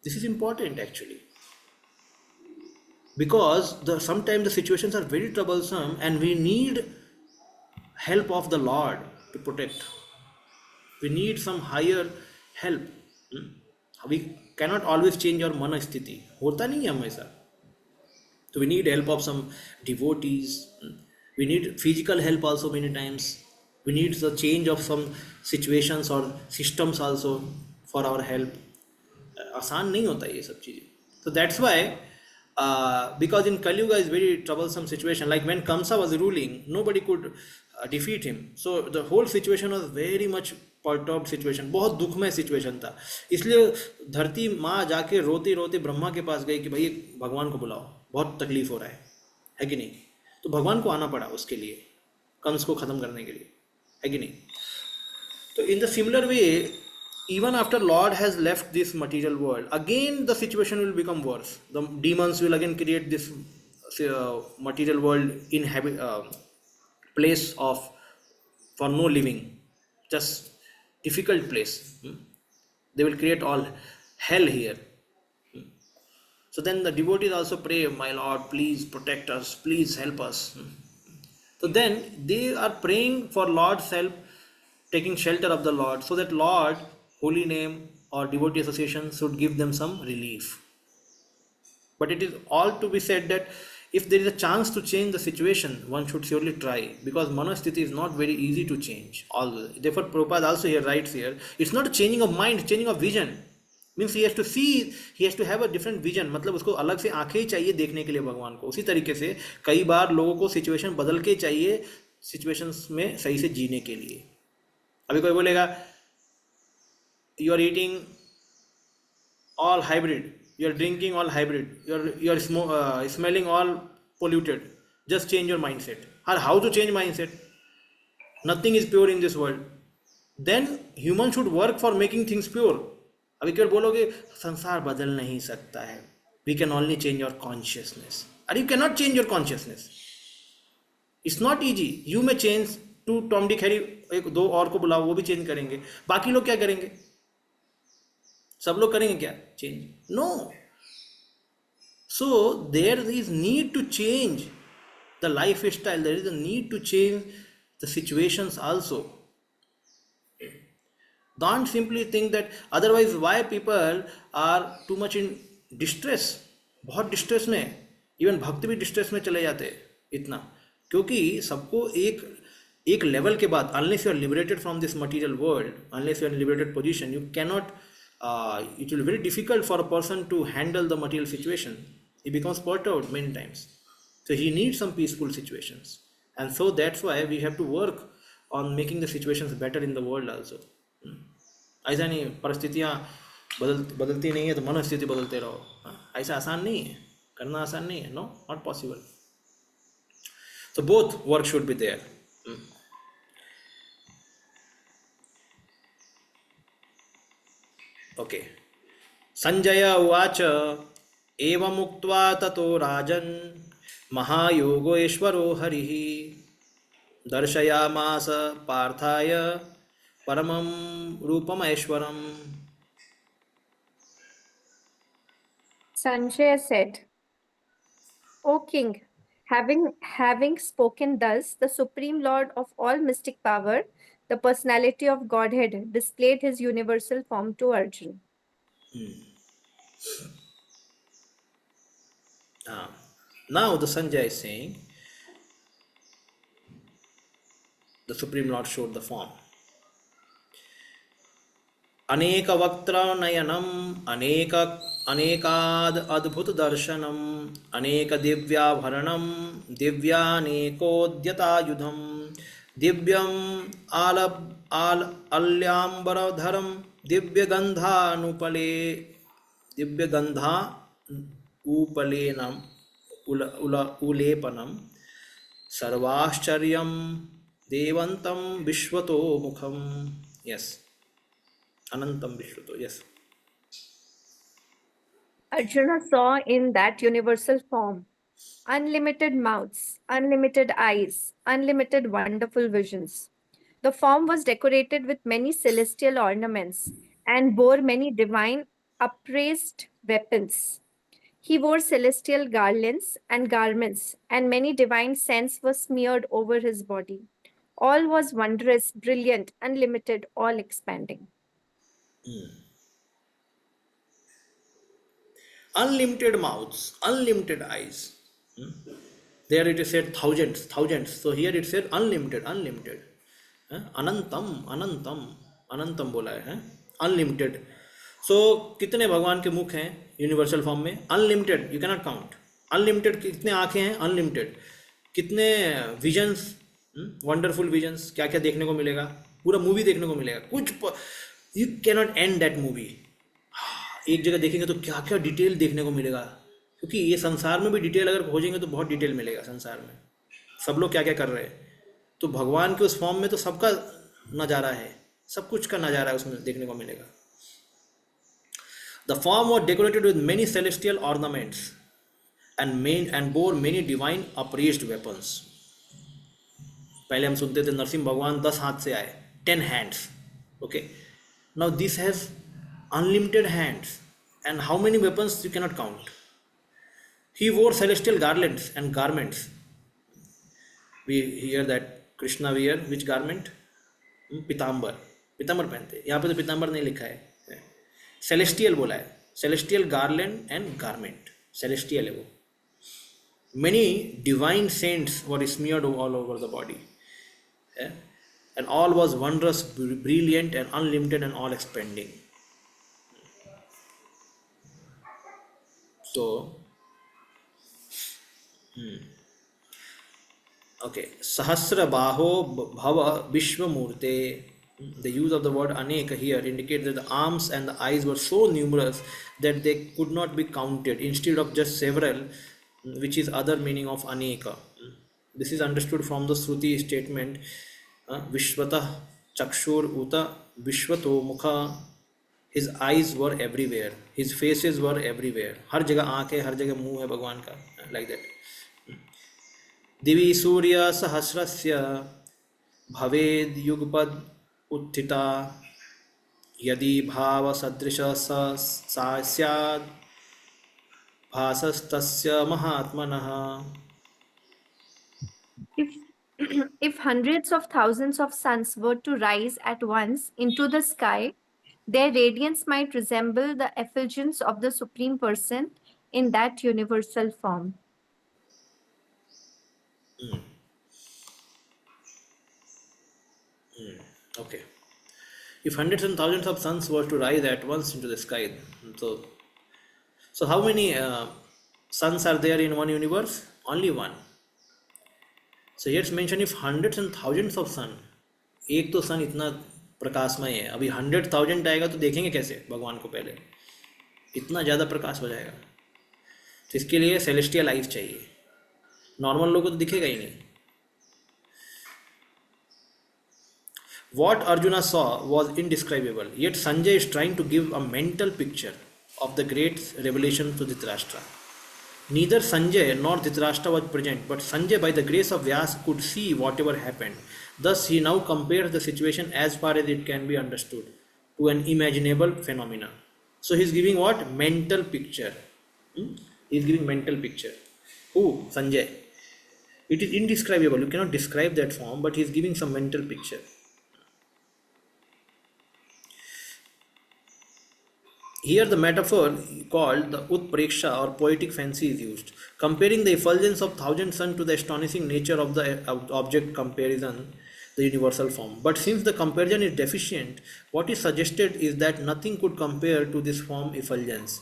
This is important actually, because sometimes the situations are very troublesome, and we need help of the Lord to protect. We need some higher help. We cannot always change our mana sthiti, होता नहीं है हमेशा। So we need help of some devotees. We need physical help also many times. We need the change of some situations or systems also for our help. आसान नहीं होता ये सब चीजें। So that's why, because in Kali Yuga is very troublesome situation. Like when Kamsa was ruling, nobody could defeat him. So the whole situation was very much perturbed situation, बहुत दुखमय situation था। इसलिए धरती माँ जाके रोते रोते ब्रह्मा के पास गई कि भाई भगवान को बुलाओ, बहुत तकलीफ हो रहा है कि नहीं? तो भगवान को आना पड़ा उसके लिए, कंस को खत्म करने के लिए, है कि नहीं? तो in the similar way, even after Lord has left this material world, again the situation will become worse. The demons will again create this material world place of for no living, just difficult place. They will create all hell here. So then the devotees also pray, "My Lord, please protect us, please help us." So then they are praying for Lord's help, taking shelter of the Lord, so that Lord, holy name or devotee association should give them some relief. But it is all to be said that if there is a chance to change the situation, one should surely try, because manasthiti is not very easy to change. Therefore, Prabhupada also here writes here, it's not a changing of mind, it's changing of vision. Means he has to see, he has to have a different vision. मतलब उसको अलग से आंखें ही चाहिए देखने के लिए भगवान को। उसी तरीके से कई बार लोगों को सिचुएशन बदल के चाहिए सिचुएशंस में सही से जीने के लिए। अभी कोई बोलेगा, you are eating all hybrid, you are drinking all hybrid, you are smelling all polluted, just change your mindset. How to change mindset? Nothing is pure in this world. Then human should work for making things pure. अभी केवल बोलोगे संसार बदल नहीं सकता है, We can only change your consciousness. And you cannot change your consciousness. It's not easy. You may change to Tom Dick Harry, एक दो और को बुलाओ वो भी चेंज करेंगे, बाकी लोग क्या करेंगे? सब लोग करेंगे क्या change? No. So there is need to change the lifestyle. There is a need to change the situations also. Don't simply think that. Otherwise, why people are too much in distress? बहुत distress में, even भक्त भी distress में चले जाते हैं इतना, क्योंकि सबको एक लेवल के बाद, unless you are liberated from this material world, unless you are in liberated position, you cannot, it will be very difficult for a person to handle the material situation. He becomes perturbed many times. So he needs some peaceful situations. And so that's why we have to work on making the situations better in the world also. ऐसा नहीं परिस्थितियाँ बदलती नहीं है तो मनस्थिति बदलते रहो, ऐसा आसान नहीं है, करना आसान नहीं है. No, not possible. So both work should be there. Okay. Sanjaya उवाच एवमुक्त्वा ततो राजन् महायोगेश्वरो हरिः दर्शयामास पार्थाय परमं रूपमैश्वरम्. Sanjaya said, O king, having spoken thus, the Supreme Lord of all mystic power, the personality of Godhead, displayed his universal form to Arjuna. Now the Sanjay is saying, the Supreme Lord showed the form. अनेक वक्त्र नयनम अनेकाद अद्भुत दर्शनम अनेक दिव्याभरणम दिव्यानेकोद्यतायुधम दिव्यम अल्याम्बरधरम दिव्यगंधानुपलेनम उलेपनम सर्वाश्चर्यम देवंतम विश्वतो मुखम. Yes, Anantam Vishruto, yes. Arjuna saw in that universal form unlimited mouths, unlimited eyes, unlimited wonderful visions. The form was decorated with many celestial ornaments and bore many divine upraised weapons. He wore celestial garlands and garments, and many divine scents were smeared over his body. All was wondrous, brilliant, unlimited, all expanding. Unlimited mouths, unlimited eyes. There it is said thousands. So here it said unlimited. Anantam बोला है. Unlimited. So कितने भगवान के मुख हैं universal form में? Unlimited, you cannot count. Unlimited कितने आंखें हैं? Unlimited. कितने विजन्स, वंडरफुल विजन्स, क्या क्या देखने को मिलेगा? पूरा मूवी देखने को मिलेगा. कुछ you cannot and that movie. एक जगह देखेंगे तो क्या क्या डिटेल देखने को मिलेगा, क्योंकि ये संसार में भी डिटेल अगर खोजेंगे तो बहुत डिटेल मिलेगा. संसार में सब लोग क्या क्या कर रहे हैं, तो भगवान के उस फॉर्म में तो सबका नज़ारा है, सब कुछ का नज़ारा है उसमें देखने को मिलेगा. The form was decorated with many celestial ornaments and bore many divine appraised weapons. पहले हम सुनते थे नरसिंह भगवान 10 हाथ से आए, 10 hands. Okay, now this has unlimited hands and how many weapons you cannot count. He wore celestial garlands and garments. We hear that Krishna wear which garment? Pitambar पहनते. यहाँ पे तो पिताम्बर नहीं लिखा है, celestial बोला है. celestial garland and garment, celestial है वो. Many divine saints were smeared all over the body. And all was wondrous, brilliant, and unlimited, and all expanding. So, okay, Sahasra Baho Bhava Vishwamurte. The use of the word Aneka here indicates that the arms and the eyes were so numerous that they could not be counted, instead of just several, which is other meaning of Aneka. This is understood from the Shruti statement. विश्वतः चक्षुर उत विश्वतो मुख. His eyes were everywhere. His faces were everywhere. हर जगह आँख है, हर जगह मुंह है भगवान का. Like that. दिवि सूर्य सहस्रस्य भवेद युगपद उत्थिता यदि भाव सदृश सा स्याद् भासस्तस्य महात्मनः. If if hundreds of thousands of suns were to rise at once into the sky, their radiance might resemble the effulgence of the Supreme Person in that universal form. Okay. If hundreds and thousands of suns were to rise at once into the sky, so how many suns are there in one universe? Only one. So here it's mentioned if hundreds and thousands of sun, एक तो सन इतना प्रकाशमय है, अभी 100,000 आएगा तो देखेंगे कैसे भगवान को, पहले इतना ज़्यादा प्रकाश हो जाएगा. तो इसके लिए सेलेस्टियल लाइफ चाहिए, नॉर्मल लोगों को तो दिखेगा ही नहीं. What Arjuna saw was indescribable, yet Sanjay is trying to give a mental picture of the great revelation to Dhritarashtra. Neither Sanjay nor Dhritarashtra was present, but Sanjay, by the grace of Vyas, could see whatever happened. Thus, he now compares the situation as far as it can be understood to an imaginable phenomena. So, he is giving what? Mental picture. He is giving mental picture. Who? Sanjay. It is indescribable. You cannot describe that form, but he is giving some mental picture. Here the metaphor called the Utpreksha or poetic fancy is used, comparing the effulgence of thousand suns to the astonishing nature of the object comparison, the universal form. But since the comparison is deficient, what is suggested is that nothing could compare to this form effulgence.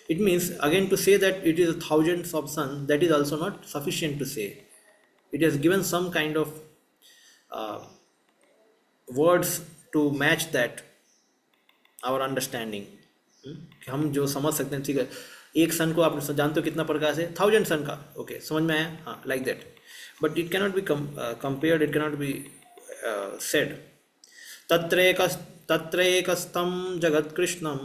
It means again to say that it is thousands of suns, that is also not sufficient to say. It has given some kind of words to match that our understanding. कि हम जो समझ सकते हैं, ठीक है, एक सन को आप जानते हो कितना प्रकाश है, 1000 सन का, ओके, समझ में आया, हाँ, like that. But it cannot be compared, it cannot be said. तत्रैकस्तं जगत्कृष्णं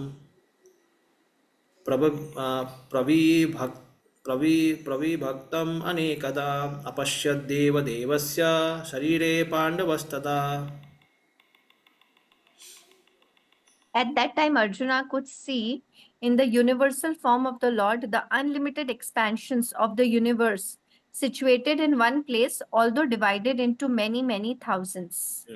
प्रविभक्तम् अनेकदा अपश्यद् देवदेवस्य शरीरे पाण्डवस्तदा. At that time, Arjuna could see in the universal form of the Lord the unlimited expansions of the universe, situated in one place, although divided into many, many thousands.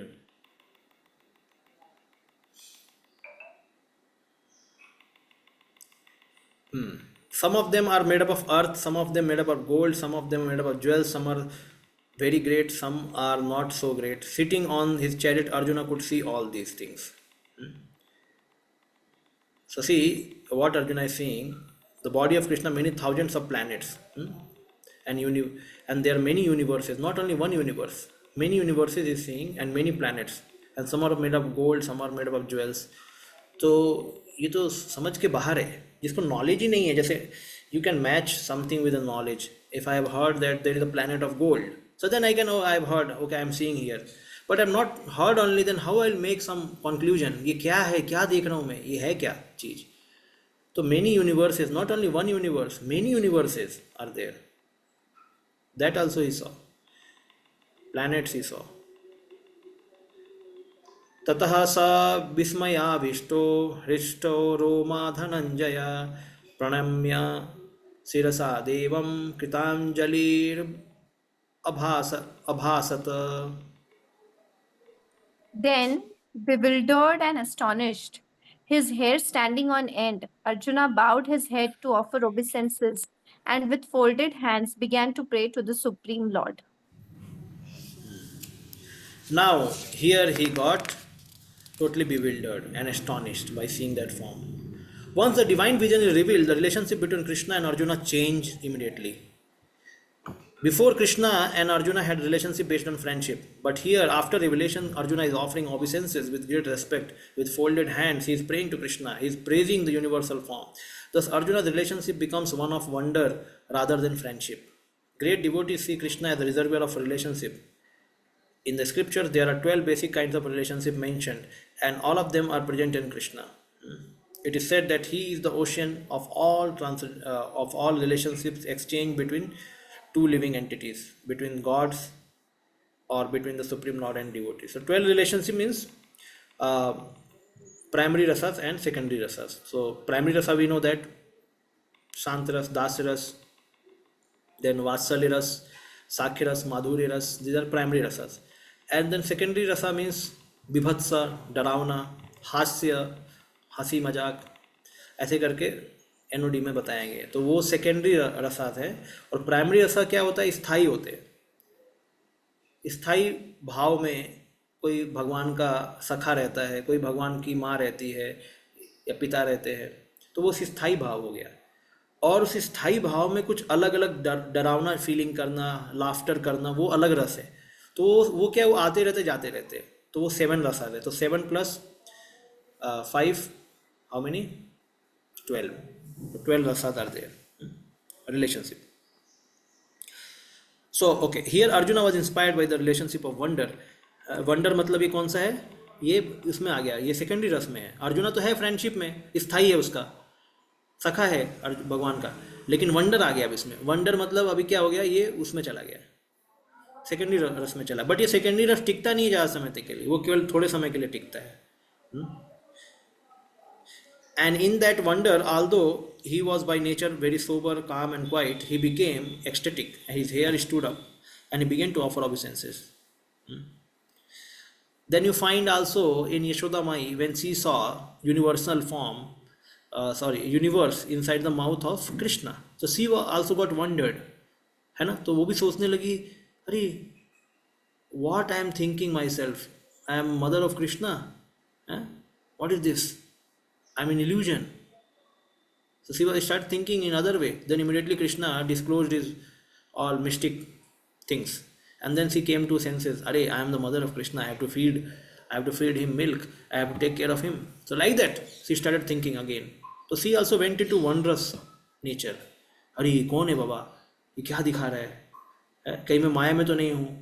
Some of them are made up of earth, some of them made up of gold, some of them made up of jewels, some are very great, some are not so great. Sitting on his chariot, Arjuna could see all these things. So see what Arjuna is saying, the body of Krishna, many thousands of planets, and there are many universes, not only one universe, many universes is seeing, and many planets, and some are made of gold, some are made up of jewels. तो ये तो समझ के बाहर है, जिसको knowledge ही नहीं है. जैसे you can match something with a knowledge. If I have heard that there is a planet of gold, so then I can, oh, I have heard, okay, I am seeing here, but I have not heard only, then how I will make some conclusion, ये क्या है, क्या देख रहा हूँ मैं, ये है क्या चीज़. तो many universes, not only one universe, many universes are there. That also he saw. Planets he saw. ततः स विस्मयाविष्टो हृष्टो रोमा धनञ्जय प्रणम्य शिरसा देवं कृताञ्जलिर् अभासत. Then, bewildered and astonished, his hair standing on end, Arjuna bowed his head to offer obeisances and with folded hands began to pray to the Supreme Lord. Now here he got totally bewildered and astonished by seeing that form. Once the divine vision is revealed, the relationship between Krishna and Arjuna changed immediately. Before, Krishna and Arjuna had relationship based on friendship, but here after revelation, Arjuna is offering obeisances with great respect, with folded hands. He is praying to Krishna, he is praising the universal form. Thus Arjuna's relationship becomes one of wonder rather than friendship. Great devotees see Krishna as the reservoir of relationship. In the scriptures there are 12 basic kinds of relationship mentioned, and all of them are present in Krishna. It is said that he is the ocean of of all relationships exchanged between two living entities, between gods or between the Supreme Lord and devotees. So 12 relationship means uh, primary rasas and secondary rasas. So primary rasa we know that Shantaras, Dasiras, then Vatsalya Sakhiras, Madhurya these are primary rasas. And then secondary rasa means Bibhatsa, Darauna, Hasya, हंसी मजाक ऐसे करके NOD में बताया गया है। तो वो सेकेंडरी रसात है। और प्राइमरी रसा क्या होता है? स्थायी होते हैं। स्थायी भाव में कोई भगवान का सखा रहता है, कोई भगवान की माँ रहती है या पिता रहते हैं, तो वो स्थायी भाव हो गया। और उस स्थायी भाव में कुछ अलग अलग डरावना फीलिंग करना, लाफ्टर करना, वो अलग रस है। तो वो क्या, वो आते रहते जाते रहते। तो वो 7 रस है। तो 7 + 5 how many? 12. 12 rasas are there. Relationship. So okay, here Arjuna was inspired by the relationship of wonder. Wonder मतलब ये कौन सा है? ये इसमें आ गया, ये सेकेंडरी रस में है। अर्जुना तो है फ्रेंडशिप में, स्थायी है, उसका सखा है भगवान का, लेकिन वंडर आ गया अब इसमें। वंडर मतलब अभी क्या हो गया, ये उसमें चला गया, सेकेंडरी रस में चला। बट ये सेकेंडरी रस टिकता नहीं है ज़्यादा समय तक के लिए, वो केवल थोड़े समय के लिए टिकता है। And in that wonder, although he was by nature very sober, calm and quiet, he became ecstatic. His hair stood up and he began to offer obeisances. Then you find also in Yashoda Mai, when she saw universal form, universe inside the mouth of Krishna. So she also got wondered, है ना? तो वो भी सोचने लगी, अरे what I am thinking myself, I am mother of Krishna, what is this? I'm in illusion. So Shiva started thinking in other way. Then immediately Krishna disclosed his all mystic things. And then she came to senses. Arey, I am the mother of Krishna. I have to feed him milk. I have to take care of him. So like that, she started thinking again. So she also went into wondrous nature. अरे कौन है बाबा, ये क्या दिखा रहा है, कहीं मैं माया में तो नहीं हूँ।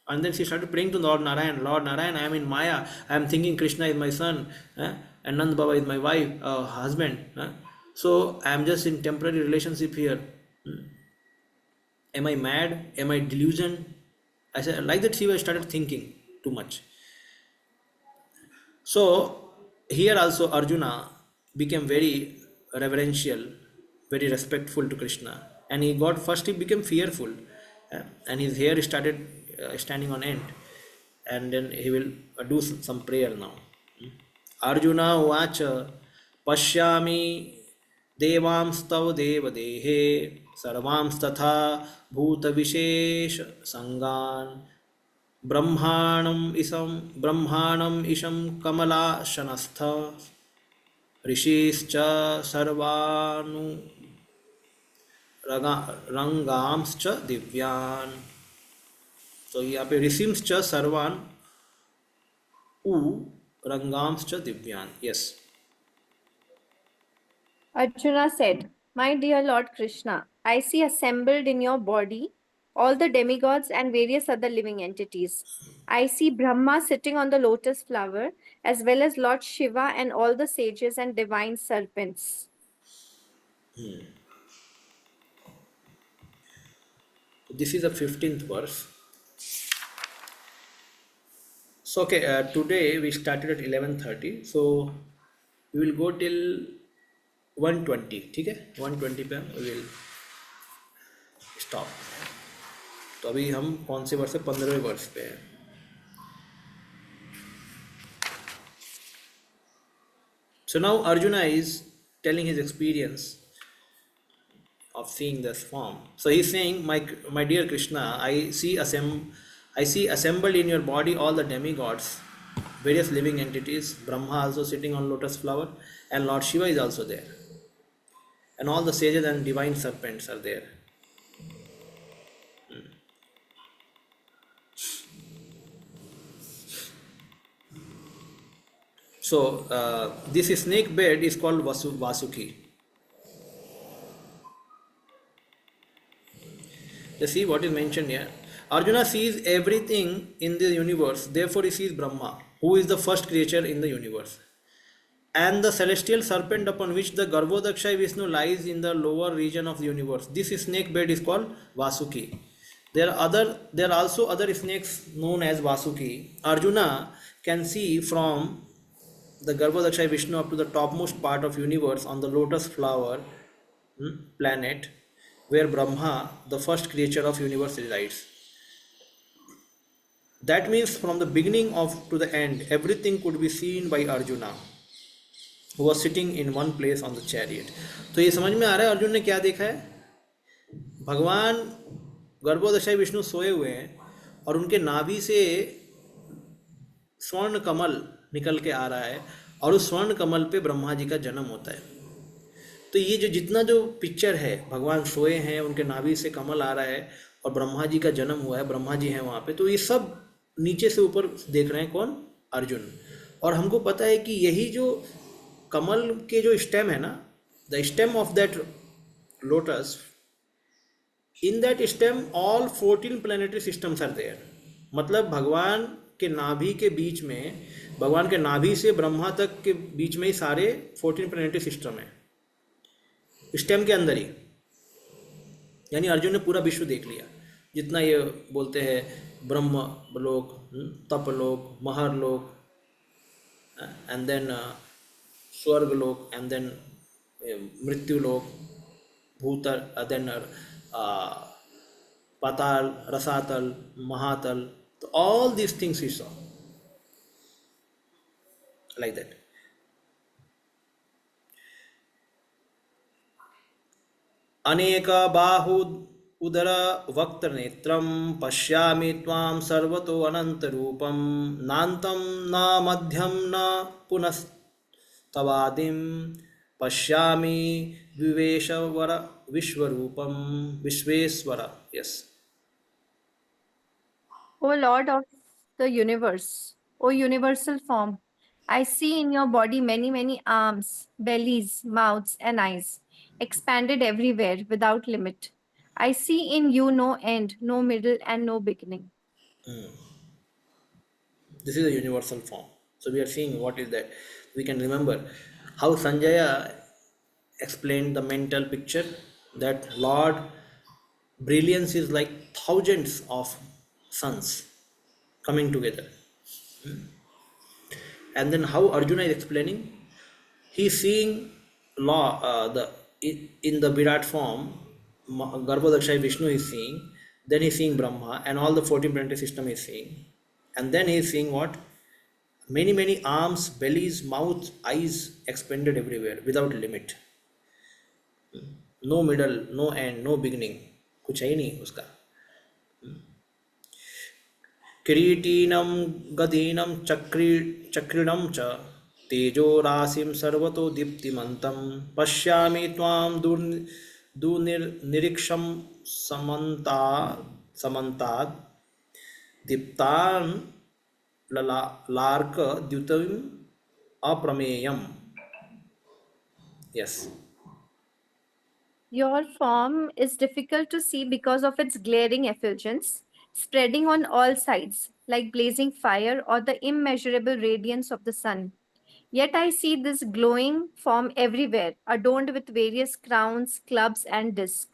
And then she started praying to Lord Narayan. Lord Narayan, I am in Maya. I am thinking Krishna is my son, and Nand Baba is my wife, husband. So I am just in temporary relationship here. Am I mad? Am I delusion? I said like that. Shiva started thinking too much. So here also Arjuna became very reverential, very respectful to Krishna, and he became fearful, and his hair started standing on end, and then he will do some prayer now. Arjuna uvacha pashyami devanstav devadehe sarvamstatha bhuta vishesh sangan brahmanam isham kamala shanastha rishischa sarvanu rangamscha divyan. तो यहाँ पे ऋषिंश्च सर्वान उ रंगांश्च दिव्यान. Yes. Arjuna said, My dear Lord Krishna, I see assembled in your body all the demigods and various other living entities. I see Brahma sitting on the lotus flower, as well as Lord Shiva and all the sages and divine serpents. This is the 15th verse. So okay, today we started at 11:30, so we will go till 120. ठीक है, 120 पे we will stop. तो अभी हम कौन से वर्ष है? 15वें वर्ष पे हैं. So now Arjuna is telling his experience of seeing this form. So he is saying, my dear Krishna, I see assembled in your body all the demigods, various living entities, Brahma also sitting on lotus flower, and Lord Shiva is also there, and all the sages and divine serpents are there. So this snake bed is called Vasuki. You see what is mentioned here. Arjuna sees everything in the universe, therefore he sees Brahma, who is the first creature in the universe. and the celestial serpent upon which the Garbhodaksha Vishnu lies in the lower region of the universe. This snake bed is called Vasuki. There are also other snakes known as Vasuki. Arjuna can see from the Garbhodaksha Vishnu up to the topmost part of universe on the lotus flower planet where Brahma, the first creature of universe, resides. That means from the beginning of to the end, everything could be seen by Arjuna, who was sitting in one place on the chariot. तो ये समझ में आ रहा है अर्जुन ने क्या देखा है? भगवान गर्भोदशाई विष्णु सोए हुए हैं और उनके नाभि से स्वर्ण कमल निकल के आ रहा है और उस स्वर्ण कमल पे ब्रह्मा जी का जन्म होता है. तो ये जो जितना जो पिक्चर है, भगवान सोए हैं, उनके नाभि से कमल आ रहा है और ब्रह्मा जी का जन्म हुआ है, ब्रह्मा जी हैं वहाँ पे, तो ये सब नीचे से ऊपर देख रहे हैं कौन? अर्जुन. और हमको पता है कि यही जो कमल के जो स्टेम है ना, the stem of that lotus, in that stem all 14 planetary systems are there. मतलब भगवान के नाभि के बीच में, भगवान के नाभि से ब्रह्मा तक के बीच में ही सारे 14 प्लानिटरी सिस्टम है स्टेम के अंदर ही. यानी अर्जुन ने पूरा विश्व देख लिया. जितना ये बोलते हैं ब्रह्म लोक, तप लोक, महर लोक, एंड देन स्वर्ग लोक, एंड देन मृत्यु लोक, भूतल, देन पाताल, रसातल, महातल. तो all these things he saw like that. अनेक बाहु उदर वक्त नेत्रम पश्यामि त्वां सर्वतो अनंत रूपम नान्तं न मध्यम न पुनस्तवादिम पश्यामि विवेशवर विश्वरूपम विश्वेश्वर. Yes. O Lord of the universe, O universal form, I see in your body many, many arms, bellies, mouths, and eyes, expanded everywhere without limit. I see in you no end, no middle, and no beginning. This is a universal form. So we are seeing what is that. We can remember how Sanjaya explained the mental picture that Lord brilliance is like thousands of suns coming together. And then how Arjuna is explaining, he is seeing in the Virat form, Garbhodaksha Vishnu is seeing, then he is seeing Brahma and all the 14 planetary system is seeing, and then he is seeing what? Many, many arms, bellies, mouth, eyes expanded everywhere without limit. No middle, no end, no beginning. कुछ है ही नहीं उसका. किरीटीनं गदीनं चक्रिणं च तेजो राशिं सर्वतो दीप्तिमन्तं पश्यामि त्वां दूरनिरीक्षं समन्ताद् दीप्तान् lark द्युतिम् अप्रमेयम्. Yes. Your form is difficult to see because of its glaring effulgence, spreading on all sides, like blazing fire or the immeasurable radiance of the sun. Yet I see this glowing form everywhere, adorned with various crowns, clubs, and discs.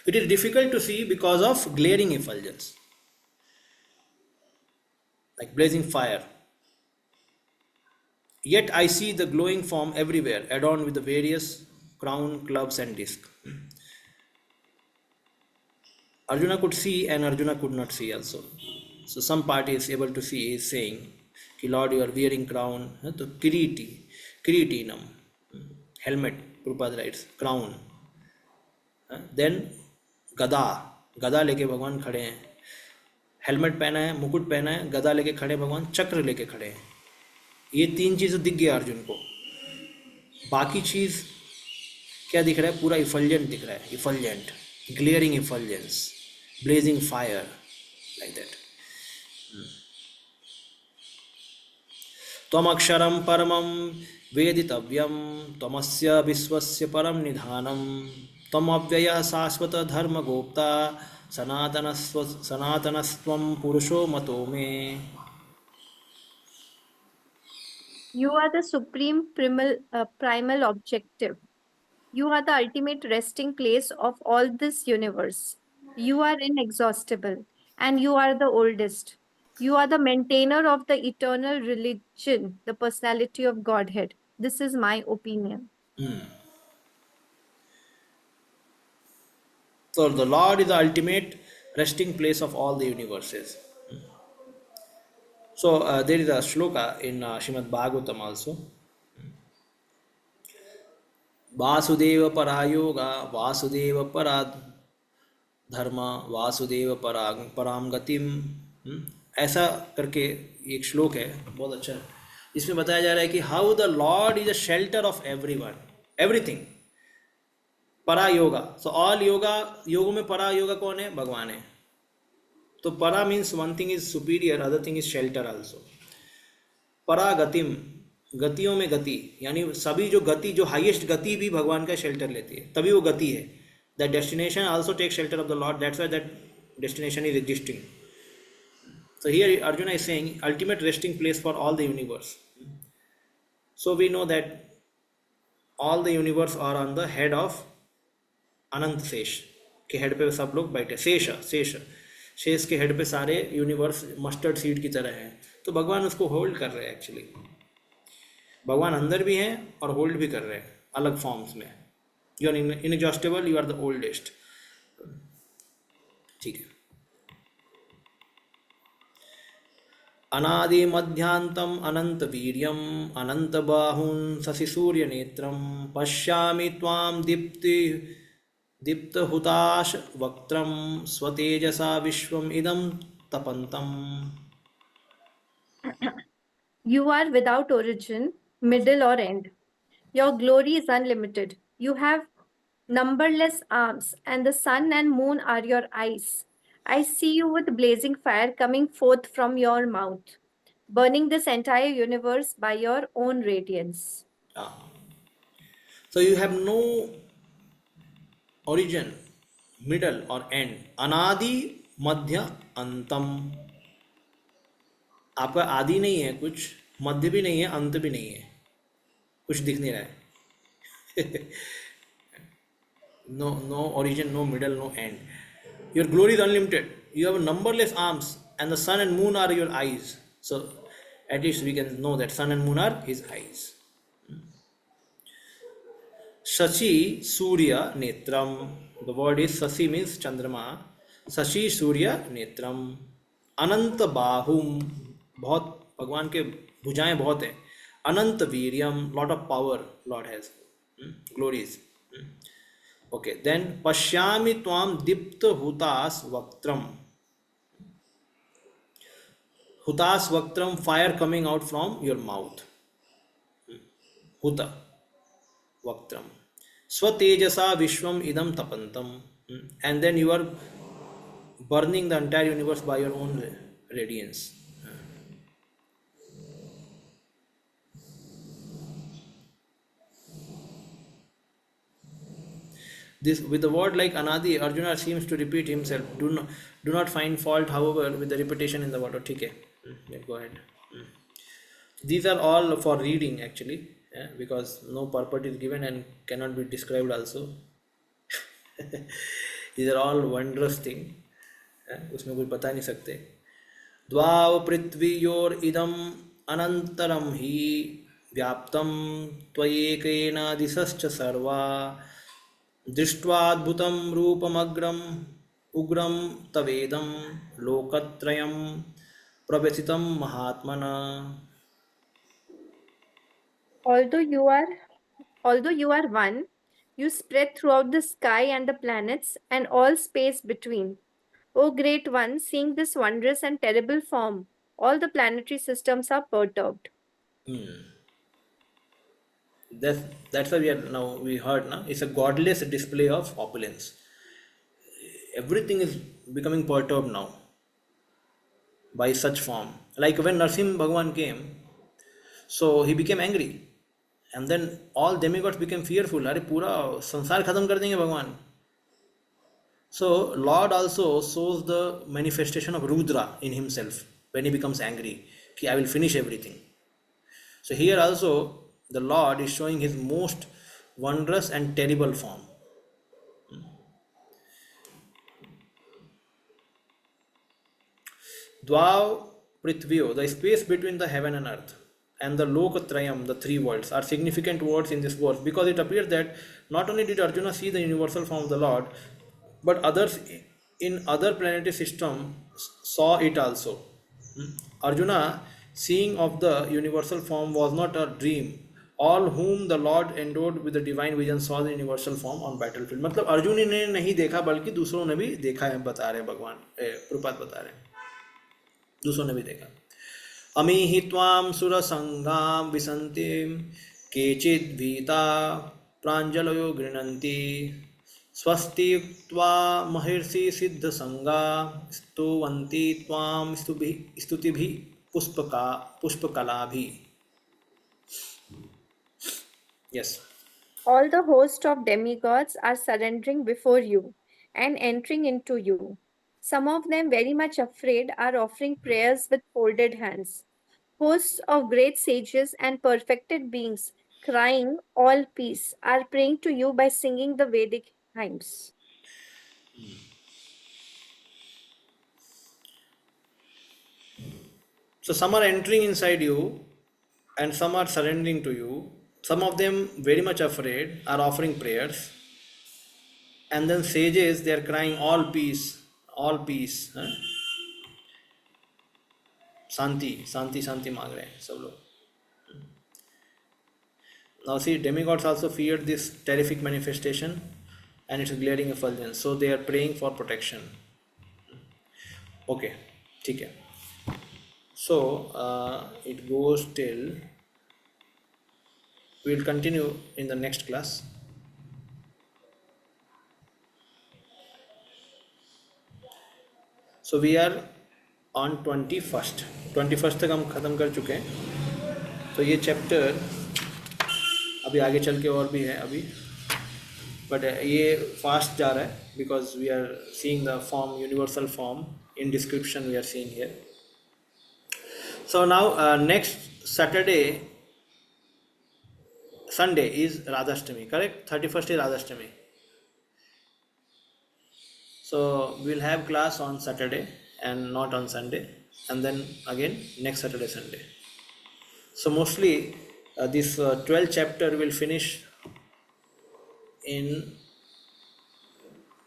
It is difficult to see because of glaring effulgence, like blazing fire. Yet I see the glowing form everywhere, adorned with the various crown, clubs, and discs. Arjuna could see and Arjuna could not see also. So some part is able to see, is saying, कि Lord, you are wearing crown, तो किरीटीनम, helmet, Prabhupada writes, crown. Then गदा लेके भगवान खड़े हैं. Helmet पहना है, मुकुट पहना है, गदा लेके खड़े भगवान, चक्र लेके खड़े हैं. ये तीन चीज़ दिख गया अर्जुन को. बाकी चीज़ क्या दिख रहा है? पूरा इफल्जेंट दिख रहा है. Effulgent, glaring effulgence, blazing fire, like that. त्वमक्षरं परमं वेदितव्यं त्वमस्य विश्वस्य परं निधानं त्वमव्ययः शाश्वत धर्मगोप्ता सनातनस्त्वं पुरुषो मतो मे. You are the supreme primal objective. You are the ultimate resting place of all this universe. You are inexhaustible, and you are the oldest. You are the maintainer of the eternal religion, the personality of Godhead. This is my opinion. So the Lord is the ultimate resting place of all the universes. So there is a shloka in Shrimad Bhagavatam also. Vasudev परायोगा Vasudev परा धर्म वासुदेव पराम गतिम। ऐसा करके एक श्लोक है, बहुत अच्छा। इसमें बताया जा रहा है कि how the Lord is a shelter of everyone, everything. परा योगा, सो ऑल योगा, योगों में परा योगा कौन है? भगवान है। तो परा means one thing is superior, other thing is shelter also. परागतिम, गतियों में गति, यानी सभी जो गति, जो हाईएस्ट गति भी भगवान का शेल्टर लेती है, तभी वो गति है। That destination also take shelter of the Lord, that's why that destination is existing. So here Arjuna is saying ultimate resting place for all the universe. So we know that all the universe are on the head of अनंत शेष के head पे सब लोग बैठे। शेष शेष शेष के हेड पे सारे यूनिवर्स मस्टर्ड सीड की तरह हैं। तो भगवान उसको होल्ड कर रहे हैं। एक्चुअली भगवान अंदर भी हैं और होल्ड भी कर रहे हैं अलग फॉर्म्स में। You are inexhaustible, you are the oldest. ठीक है। अनादि मध्यांतम अनंत वीर्यम अनंत बाहुन शशि सूर्य नेत्रम पश्यामि त्वाम दीप्ति दीप्त हुताश वक्त्रम स्वतेजसा विश्वम इदम तपंतम। You are without origin, middle, or end. Your glory is unlimited. You have numberless arms, and the sun and moon are your eyes. I see you with blazing fire coming forth from your mouth, burning this entire universe by your own radiance. So you have no origin, middle or end. अनादि मध्य अंतम। आपका आदि नहीं है कुछ, मध्य भी नहीं है, अंत भी नहीं है, कुछ दिख नहीं रहा है। no origin, no middle, no end. Your glory is unlimited. You have numberless arms, and the sun and moon are your eyes. So at least we can know that sun and moon are his eyes. Shashi Surya Netram. The word is Shashi means Chandrama. Shashi Surya Netram. अनंत बाहुम, बहुत भगवान के भुजाएं बहुत हैं। अनंत वीर्यम, lot of power lord has, glories. Okay, then पश्यामि त्वाम दीप्त हुतास वक्त्रम। हुतास वक्त्रम, fire coming out from your mouth. हुत वक्त्रम स्वतेजसा विश्वम इदम तपंतम। And then you are burning the entire universe by your own radiance. This, with the word like anadi, Arjuna seems to repeat himself. Do not find fault, however, with the repetition in the word. Okay, go ahead. These are all for reading actually, because no purport is given and cannot be described also. These are all wondrous things. उसमें कोई बता नहीं सकते। द्वाव पृथ्वीयोर इदम अनंतरम ही व्याप्तम त्वयेकेन दिशश्च सर्वा दृष्ट्वाद्भुतं रूपमग्रम उग्रम तवेदम लोकत्रयं प्रव्यथितं महात्मना। Although you are one, you spread throughout the sky and the planets and all space between. O great one, seeing this wondrous and terrible form, all the planetary systems are perturbed. That's why we heard now, it's a godless display of opulence. Everything is becoming perturbed now by such form. Like when Narsimha Bhagavan came, so he became angry, and then all demigods became fearful. अरे पूरा संसार खत्म कर देंगे भगवान। So Lord also shows the manifestation of Rudra in himself when he becomes angry, कि I will finish everything. So here also the Lord is showing his most wondrous and terrible form. Dvav Prithvyo, the space between the heaven and earth, and the Lokatrayam, the three worlds, are significant words in this verse because it appears that not only did Arjuna see the universal form of the Lord, but others in other planetary system saw it also. Arjuna, seeing of the universal form was not a dream. All whom the Lord endowed with the divine vision saw the universal form on battlefield. मतलब अर्जुन ही ने नहीं देखा बल्कि दूसरों ने भी देखा है, बता रहे हैं भगवान, प्रभुपाद बता रहे हैं, दूसरों ने भी देखा. अमीहि त्वां सुरसंगां विसन्तिं केचिद् भीता प्राञ्जलयो गृह्णन्ति स्वस्ति त्वा महर्षि सिद्धसंगा स्तुवन्ति त्वां स्तुतिभिः पुष्पकलाभिः. Yes. All the host of demigods are surrendering before you and entering into you. Some of them, very much afraid, are offering prayers with folded hands. Hosts of great sages and perfected beings, crying, All peace, are praying to you by singing the Vedic hymns. So some are entering inside you and some are surrendering to you. Some of them, very much afraid, are offering prayers. And then sages, they are crying, all peace, all peace. Huh? Santi, Santi, Santi मांग रहे हैं सब लोग. Now see, demigods also feared this terrific manifestation and its glaring effulgence. So they are praying for protection. Okay, ठीक है. So it goes till, we will continue in the next class. So we are on 21st. 21st तक हम ख़त्म कर चुके हैं. तो ये चैप्टर अभी आगे चल के और भी है अभी, बट ये फास्ट जा रहा है because we are seeing the form, universal form in description we are seeing here. So now next Saturday, Sunday is Radhashtami, correct? 31st is Radhashtami. So we'll have class on Saturday and not on Sunday, and then again next Saturday, Sunday. So mostly this 12th chapter will finish in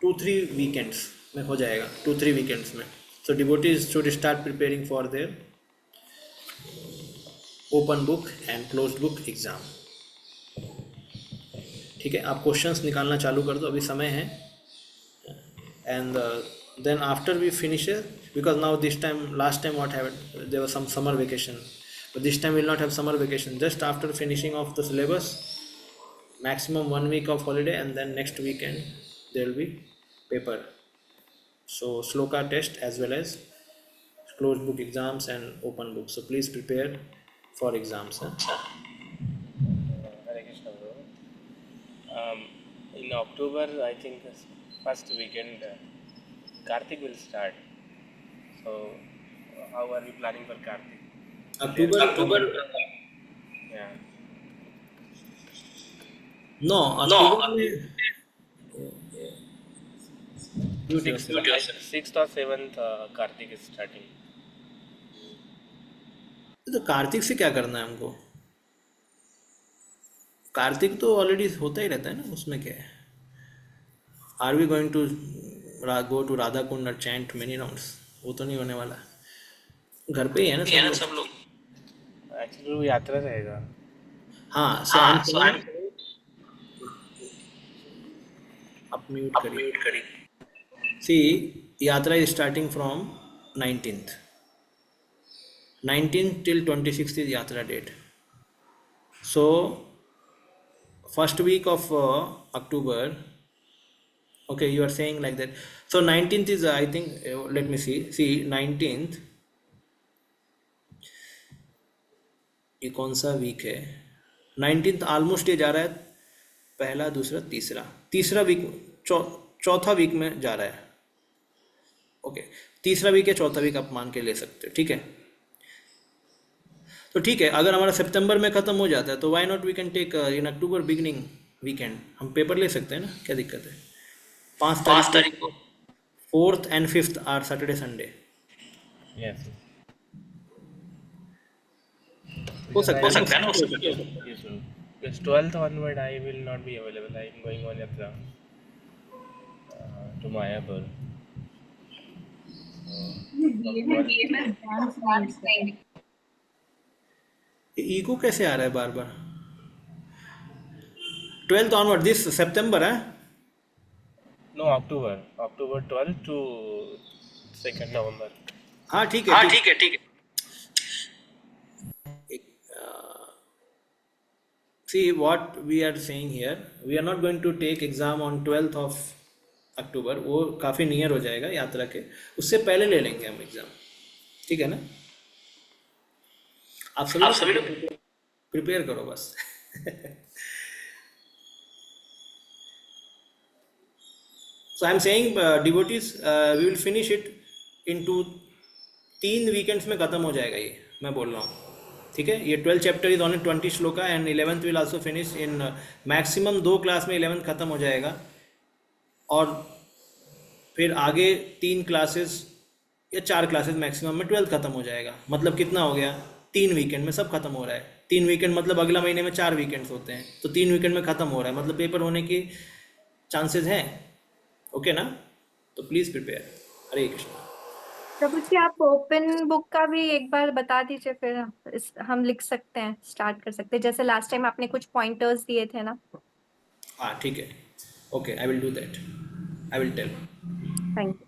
2-3 weekends में हो जाएगा, 2-3 weekends में. So devotees should start preparing for their open book and closed book exam. ठीक है, आप questions निकालना चालू कर दो, अभी समय है. And then after we finish, because now this time, last time what happened, there was some summer vacation, but this time will not have summer vacation. Just after finishing of the syllabus, maximum 1 week of holiday, and then next weekend there will be paper. So sloka test as well as closed book exams and open book. So please prepare for exams. Hare Krishna, bro. In October, I think first weekend, Kartik will start. So, how are we planning for Kartik? October. Yeah. No, October में 6th or 7th, Kartik is starting. तो कार्तिक से क्या करना है हमको? कार्तिक तो already होता ही रहता है ना, उसमें क्या है? Are we going to go to Radha Kund और चैंट मेनी राउंड्स? वो तो नहीं होने वाला. घर पे ही है ना सब लोग. Actually, वो यात्रा रहेगा. हाँ, so I'm आप म्यूट करिए. See, यात्रा is starting from 19th. 19th till 26th is yatra date. So first week of October, okay, you are saying like that. So 19th is I think let me see 19th, ये कौन सा week है? 19th almost ये जा रहा है पहला, दूसरा, तीसरा वीक, चौथा वीक में जा रहा है. ओके, तीसरा वीक या चौथा वीक आप मान के ले सकते हो. ठीक है, तो ठीक है, अगर हमारा सितंबर में ख़त्म हो जाता है तो why not we can take in October beginning weekend, हम पेपर ले सकते हैं ना, क्या दिक्कत है? 5 तारीख को 4th and 5th are Saturday Sunday, Yes. हो Because सकता I है ना? yes, sir. Because 12th onward I will not be available. I am going on yatra to Mayapur. Eco कैसे आ रहा है बार बार? 12th ऑनवर्ड दिस सितंबर है? No, October 12th to 2nd November. हाँ ठीक है, ठीक है, ठीक है। See what we are saying here, we are not going to take exam on 12th of October, वो काफ़ी नियर हो जाएगा यात्रा के, उससे पहले ले लेंगे हम एग्ज़ाम, ठीक है ना? आप सभी लोग प्रिपेयर करो बस। So I am saying devotees, we will finish it into 3 weekends में ख़त्म हो जाएगा ये, मैं बोल रहा हूँ, ठीक है? ये 12 chapter is only 20 shloka and 11th will also finish in maximum 2 class में 11th ख़त्म हो जाएगा, और फिर आगे 3 क्लासेस या 4 क्लासेस मैक्सिमम में 12th ख़त्म हो जाएगा। मतलब कितना हो गया? 3 वीकेंड में सब खत्म हो रहा है। 3 वीकेंड मतलब अगला महीने में 4 वीकेंड्स होते हैं, तो 3 वीकेंड में ख़त्म हो रहा है, मतलब पेपर होने के चांसेस हैं। ओके ना? तो प्लीज़ प्रिपेयर। हरे कृष्णा। प्रभु जी, आप ओपन बुक का भी एक बार बता दीजिए, फिर हम लिख सकते हैं, स्टार्ट कर सकते हैं, जैसे लास्ट टाइम आपने कुछ पॉइंटर्स दिए थे ना। हाँ ठीक है, okay, I will do that, I will tell. Thank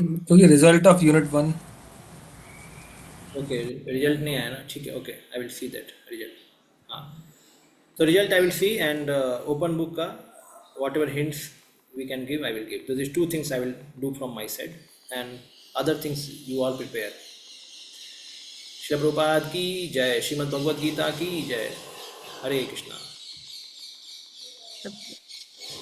you. तो ये result of unit 1 okay, result नहीं आया ना, ठीक है, okay, I will see that result. हाँ, तो result I will see, and open book का whatever hints we can give I will give. तो this 2 things I will do from my side, and other things you all prepare. Shri Prabhupada की जय, श्रीमद् भगवद गीता की जय। हरे कृष्णा।